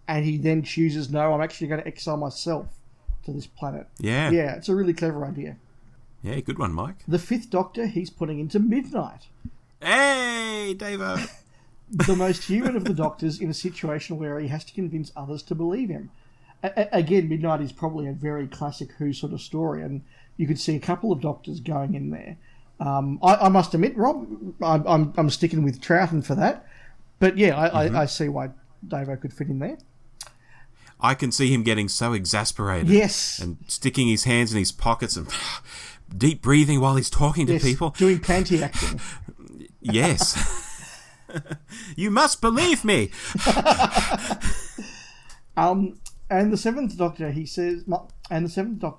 and he then chooses, no, I'm actually going to exile myself to this planet. Yeah. Yeah, it's a really clever idea. Yeah, good one, Mike. The fifth Doctor he's putting into Midnight. Hey, Davo! The most human of the Doctors in a situation where he has to convince others to believe him. Again, Midnight is probably a very classic Who sort of story, and you could see a couple of Doctors going in there. I must admit, Rob, I'm sticking with Troughton for that. But yeah, I see why Davo could fit in there. I can see him getting so exasperated. Yes. And sticking his hands in his pockets and deep breathing while he's talking to people. Doing panty acting. Yes. You must believe me. And the seventh Doctor,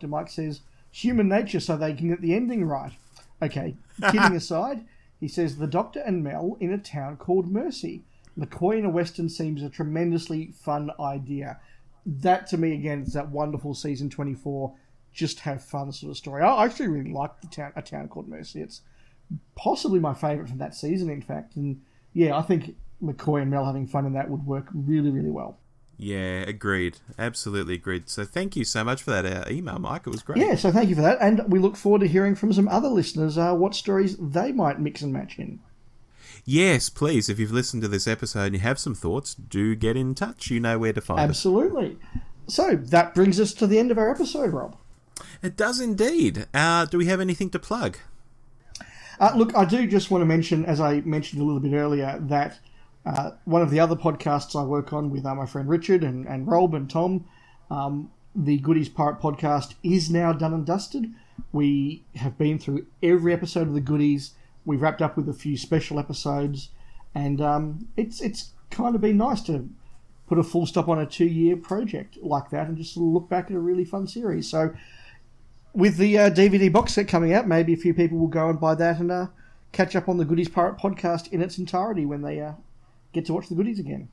Mike says, human nature so they can get the ending right. Okay, kidding aside, he says the Doctor and Mel in a town called Mercy. McCoy in a Western seems a tremendously fun idea. That, to me, again, is that wonderful season 24, just have fun sort of story. I actually really like a town called Mercy. It's possibly my favourite from that season, in fact. And yeah, I think McCoy and Mel having fun in that would work really, really well. Yeah, agreed. Absolutely agreed. So thank you so much for that email, Mike. It was great. Yeah, so thank you for that. And we look forward to hearing from some other listeners what stories they might mix and match in. Yes, please. If you've listened to this episode and you have some thoughts, do get in touch. You know where to find us. Absolutely. So that brings us to the end of our episode, Rob. It does indeed. Do we have anything to plug? Look, I do just want to mention, as I mentioned a little bit earlier, that one of the other podcasts I work on with my friend Richard and Rob and Tom, the Goodies Pirate podcast, is now done and dusted. We have been through every episode of the Goodies. We've wrapped up with a few special episodes, and it's kind of been nice to put a full stop on a 2-year project like that and just look back at a really fun series. So with the DVD box set coming out, maybe a few people will go and buy that and catch up on the Goodies Pirate podcast in its entirety when they get to watch the Goodies again.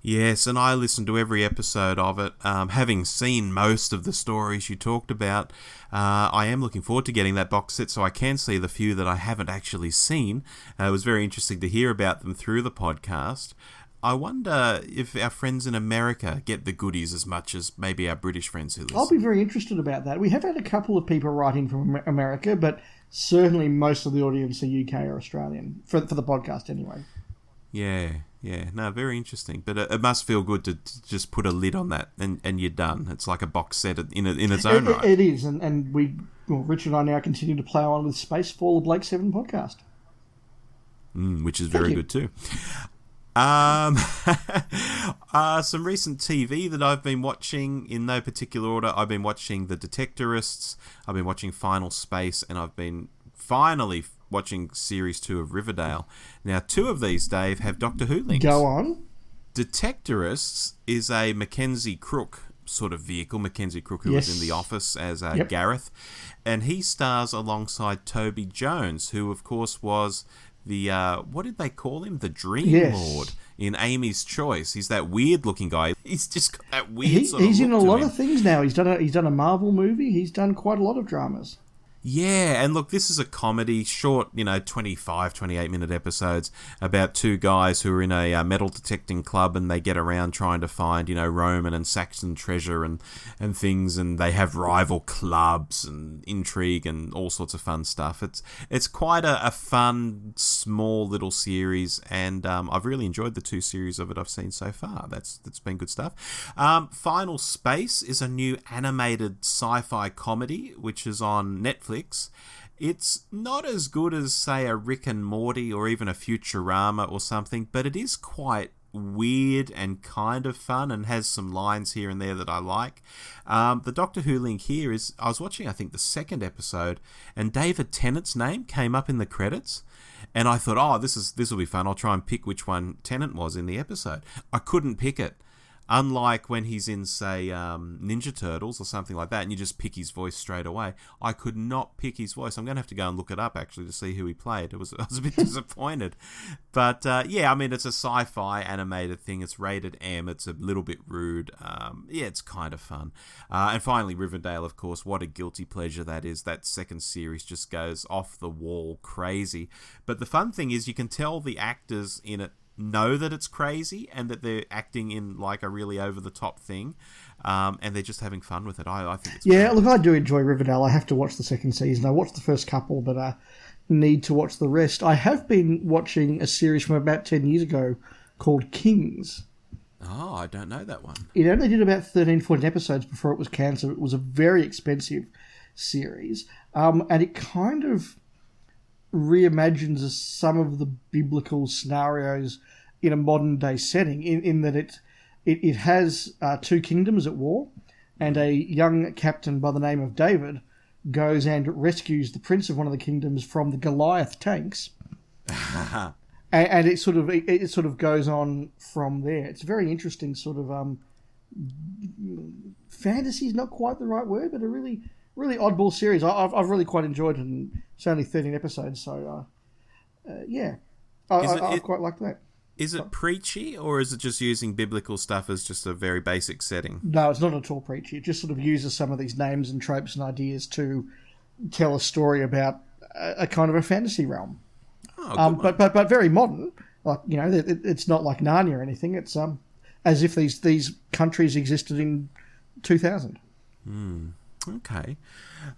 Yes, and I listened to every episode of it. Having seen most of the stories you talked about, I am looking forward to getting that box set so I can see the few that I haven't actually seen. It was very interesting to hear about them through the podcast. I wonder if our friends in America get the Goodies as much as maybe our British friends who listen. I'll be very interested about that. We have had a couple of people write in from America, but certainly most of the audience are UK or Australian, for the podcast anyway. Yeah. No, very interesting. But it must feel good to just put a lid on that and you're done. It's like a box set in its own right. It is, and Richard and I now continue to plough on with Spacefall, the Blake 7 podcast. Which is very good too. Some recent TV that I've been watching in no particular order. I've been watching The Detectorists, I've been watching Final Space, and I've been finally watching Series 2 of Riverdale. Now, 2 of these, Dave, have Doctor Who links. Go on. Detectorists is a Mackenzie Crook sort of vehicle. Mackenzie Crook, who was in The Office as Gareth. And he stars alongside Toby Jones, who, of course, was the, what did they call him? The Dream Lord in Amy's Choice. He's that weird-looking guy. He's just got that weird sort of He's look in a to lot him. of things now. He's done a Marvel movie. He's done quite a lot of dramas. Yeah, and look, this is a comedy, short, 25, 28-minute episodes about 2 guys who are in a metal detecting club, and they get around trying to find, Roman and Saxon treasure and things, and they have rival clubs and intrigue and all sorts of fun stuff. It's quite a fun, small little series, and I've really enjoyed the 2 series of it I've seen so far. That's been good stuff. Final Space is a new animated sci-fi comedy, which is on Netflix. It's not as good as, say, a Rick and Morty or even a Futurama or something, but it is quite weird and kind of fun and has some lines here and there that I like. The Doctor Who link here is, I was watching, I think, the 2nd episode, and David Tennant's name came up in the credits, and I thought, this will be fun. I'll try and pick which one Tennant was in the episode. I couldn't pick it. Unlike when he's in, say, Ninja Turtles or something like that, and you just pick his voice straight away. I could not pick his voice. I'm going to have to go and look it up, actually, to see who he played. I was a bit disappointed. But, it's a sci-fi animated thing. It's rated M. It's a little bit rude. It's kind of fun. And finally, Riverdale, of course. What a guilty pleasure that is. That 2nd series just goes off the wall crazy. But the fun thing is you can tell the actors in it know that it's crazy and that they're acting in like a really over-the-top thing, and they're just having fun with it. I think it's great. Look, I do enjoy Riverdale. I have to watch the 2nd season. I watched the first couple, but I need to watch the rest. I have been watching a series from about 10 years ago called Kings. Oh, I don't know that one. It only did about 13, 14 episodes before it was cancelled. It was a very expensive series, and it kind of reimagines some of the biblical scenarios in a modern day setting, in that it has 2 kingdoms at war, and a young captain by the name of David goes and rescues the prince of one of the kingdoms from the Goliath tanks. and it sort of goes on from there. It's a very interesting sort of fantasy is not quite the right word, but a really oddball series. I've really quite enjoyed it, and it's only 13 episodes, so I quite like that. Is it preachy, or is it just using biblical stuff as just a very basic setting? No, it's not at all preachy. It just sort of uses some of these names and tropes and ideas to tell a story about a kind of a fantasy realm. But very modern. Like, it's not like Narnia or anything. It's as if these countries existed in 2000. Okay.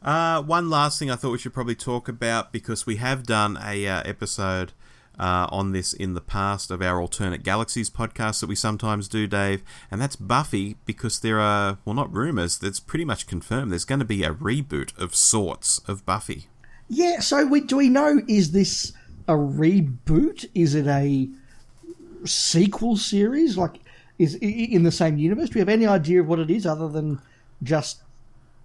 One last thing I thought we should probably talk about, because we have done a episode on this in the past of our Alternate Galaxies podcast that we sometimes do, Dave, and that's Buffy, because there are, well, not rumours, it's pretty much confirmed there's going to be a reboot of sorts of Buffy. Yeah, so do we know, is this a reboot? Is it a sequel series? Like, is it in the same universe? Do we have any idea of what it is other than just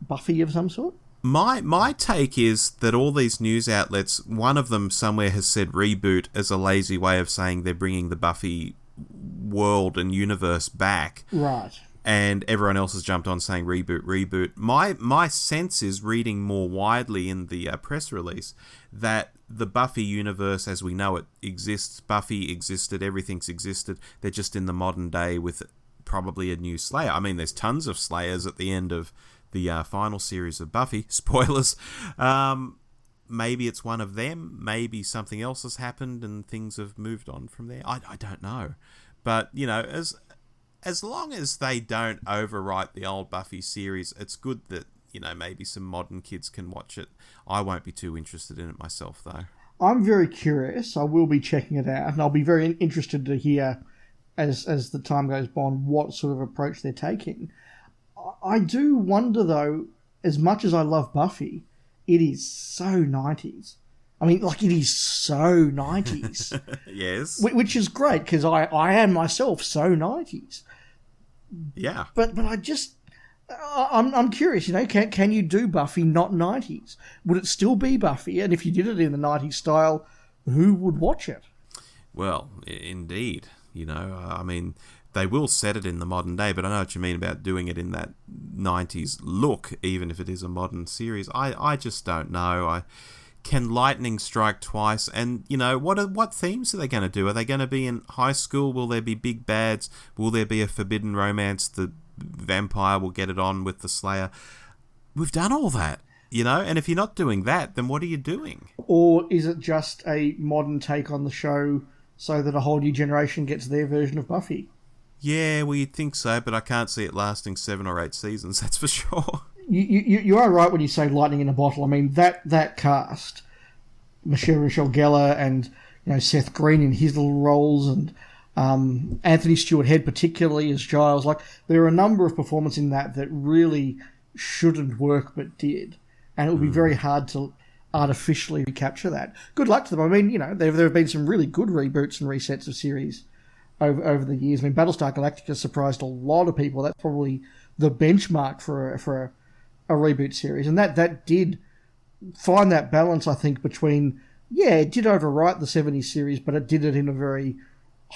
Buffy of some sort? My take is that all these news outlets, one of them somewhere has said reboot as a lazy way of saying they're bringing the Buffy world and universe back. Right. And everyone else has jumped on saying reboot. My sense is, reading more widely in the press release, that the Buffy universe as we know it exists. Buffy existed, everything's existed. They're just in the modern day with probably a new Slayer. I mean, there's tons of Slayers at the end of the final series of Buffy. Spoilers. Maybe it's one of them. Maybe something else has happened and things have moved on from there. I don't know. But, as long as they don't overwrite the old Buffy series, it's good that, maybe some modern kids can watch it. I won't be too interested in it myself, though. I'm very curious. I will be checking it out, and I'll be very interested to hear, as the time goes on, what sort of approach they're taking. I do wonder, though, as much as I love Buffy, it is so 90s. I mean, like, it is so 90s. Yes. Which is great, because I am myself so 90s. Yeah. But I'm curious, can you do Buffy not 90s? Would it still be Buffy? And if you did it in the 90s style, who would watch it? Well, indeed. I mean, they will set it in the modern day, but I know what you mean about doing it in that 90s look, even if it is a modern series. I just don't know. Can lightning strike twice? And, what themes are they going to do? Are they going to be in high school? Will there be big bads? Will there be a forbidden romance? The vampire will get it on with the Slayer. We've done all that, and if you're not doing that, then what are you doing? Or is it just a modern take on the show so that a whole new generation gets their version of Buffy? Yeah, well, you'd think so, but I can't see it lasting 7 or 8 seasons, that's for sure. You are right when you say lightning in a bottle. I mean, that cast, Michelle Gellar and Seth Green in his little roles, and Anthony Stewart Head particularly as Giles. Like, there are a number of performances in that really shouldn't work but did, and it would be very hard to artificially recapture that. Good luck to them. I mean, there have been some really good reboots and resets of series over the years. I mean, Battlestar Galactica surprised a lot of people. That's probably the benchmark for a reboot series, and that did find that balance, I think, between, it did overwrite the 70s series, but it did it in a very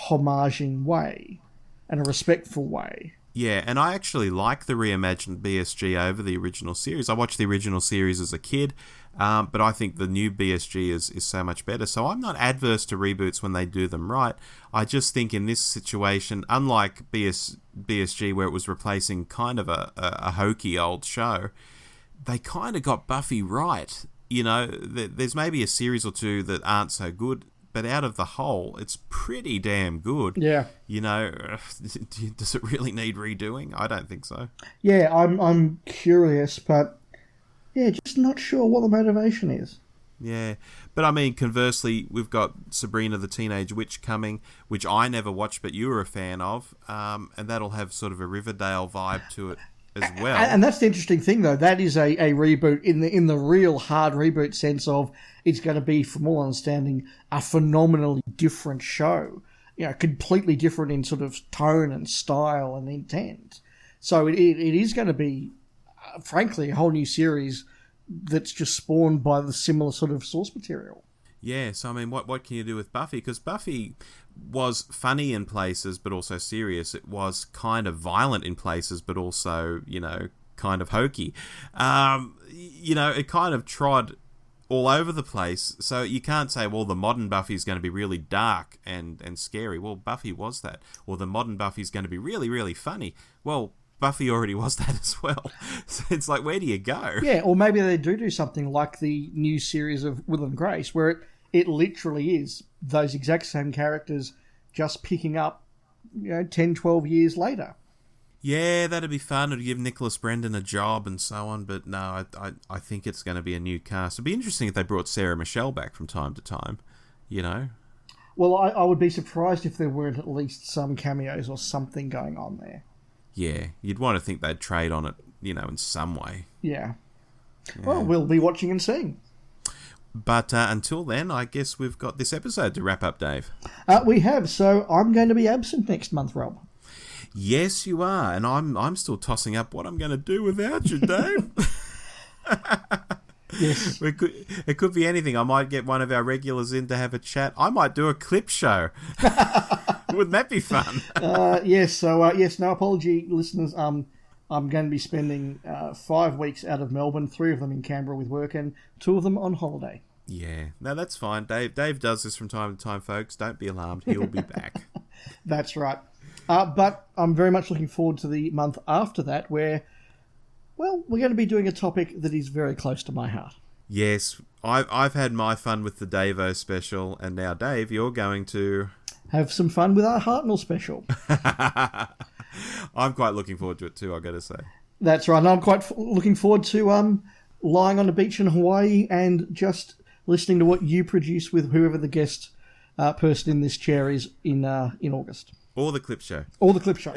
homaging way and a respectful way. Yeah, and I actually like the reimagined BSG over the original series. I watched the original series as a kid, but I think the new BSG is so much better. So I'm not adverse to reboots when they do them right. I just think in this situation, unlike BSG where it was replacing kind of a hokey old show, they kind of got Buffy right. There's maybe a series or two that aren't so good, but out of the whole, it's pretty damn good. Yeah. Does it really need redoing? I don't think so. Yeah, I'm curious, but just not sure what the motivation is. Yeah, but I mean, conversely, we've got Sabrina the Teenage Witch coming, which I never watched, but you were a fan of, and that'll have sort of a Riverdale vibe to it as well. And that's the interesting thing, though. That is a reboot in the real hard reboot sense of it's going to be, from all understanding, a phenomenally different show. Completely different in sort of tone and style and intent. So it is going to be, frankly, a whole new series that's just spawned by the similar sort of source material. Yeah, so I mean, what can you do with Buffy? Because Buffy was funny in places, but also serious. It was kind of violent in places, but also, kind of hokey. It kind of trod all over the place. So you can't say, well, the modern Buffy is going to be really dark and scary. Well, Buffy was that. Or the modern Buffy is going to be really, really funny. Well, Buffy already was that as well. So it's like, where do you go? Yeah, or maybe they do something like the new series of Will and Grace, where it literally is those exact same characters just picking up 10, 12 years later. Yeah, that'd be fun. It'd give Nicholas Brendan a job and so on, but no, I think it's going to be a new cast. It'd be interesting if they brought Sarah Michelle back from time to time, Well, I would be surprised if there weren't at least some cameos or something going on there. Yeah, you'd want to think they'd trade on it, in some way. Yeah. Well, we'll be watching and seeing. But until then, I guess we've got this episode to wrap up, Dave. We have, so I'm going to be absent next month, Rob. Yes, you are, and I'm still tossing up what I'm going to do without you, Dave. Yes. It could be anything. I might get one of our regulars in to have a chat. I might do a clip show. Wouldn't that be fun? Yes, no apology, listeners. I'm going to be spending 5 weeks out of Melbourne, 3 of them in Canberra with work, and 2 of them on holiday. Yeah, no, that's fine. Dave does this from time to time, folks. Don't be alarmed. He'll be back. That's right. But I'm very much looking forward to the month after that, where, well, we're going to be doing a topic that is very close to my heart. Yes, I've had my fun with the Davo special, and now, Dave, you're going to have some fun with our Hartnell special. I'm quite looking forward to it too, I've got to say. That's right, and I'm quite looking forward to lying on a beach in Hawaii and just listening to what you produce with whoever the guest person in this chair is in August. Or the clip show. Or the clip show.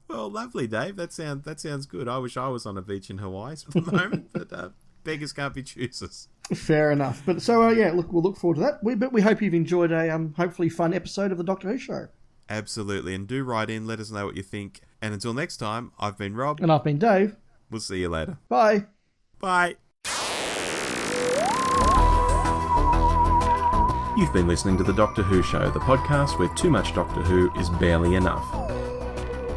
Well, lovely, Dave. That sounds good. I wish I was on a beach in Hawaii for the moment, but beggars can't be choosers. Fair enough. But so, we'll look forward to that. But we hope you've enjoyed a hopefully fun episode of the Doctor Who show. Absolutely. And do write in, let us know what you think. And until next time, I've been Rob. And I've been Dave. We'll see you later. Bye. Bye. You've been listening to The Doctor Who Show, the podcast where too much Doctor Who is barely enough.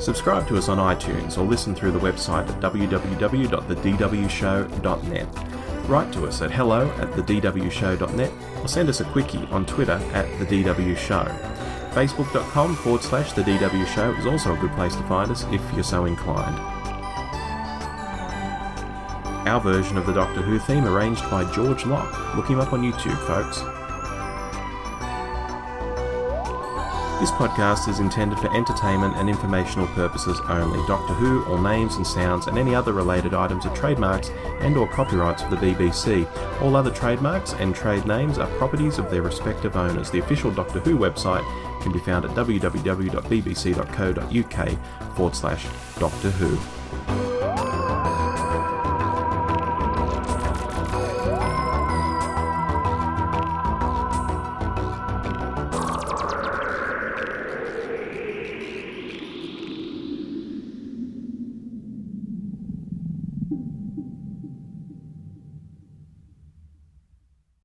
Subscribe to us on iTunes or listen through the website at www.thedwshow.net. Write to us at hello@thedwshow.net or send us a quickie on Twitter @thedwshow. Facebook.com/The DW Show is also a good place to find us if you're so inclined. Our version of the Doctor Who theme arranged by George Locke. Look him up on YouTube, folks. This podcast is intended for entertainment and informational purposes only. Doctor Who, all names and sounds, and any other related items are trademarks and/or copyrights of the BBC. All other trademarks and trade names are properties of their respective owners. The official Doctor Who website can be found at www.bbc.co.uk/Doctor Who.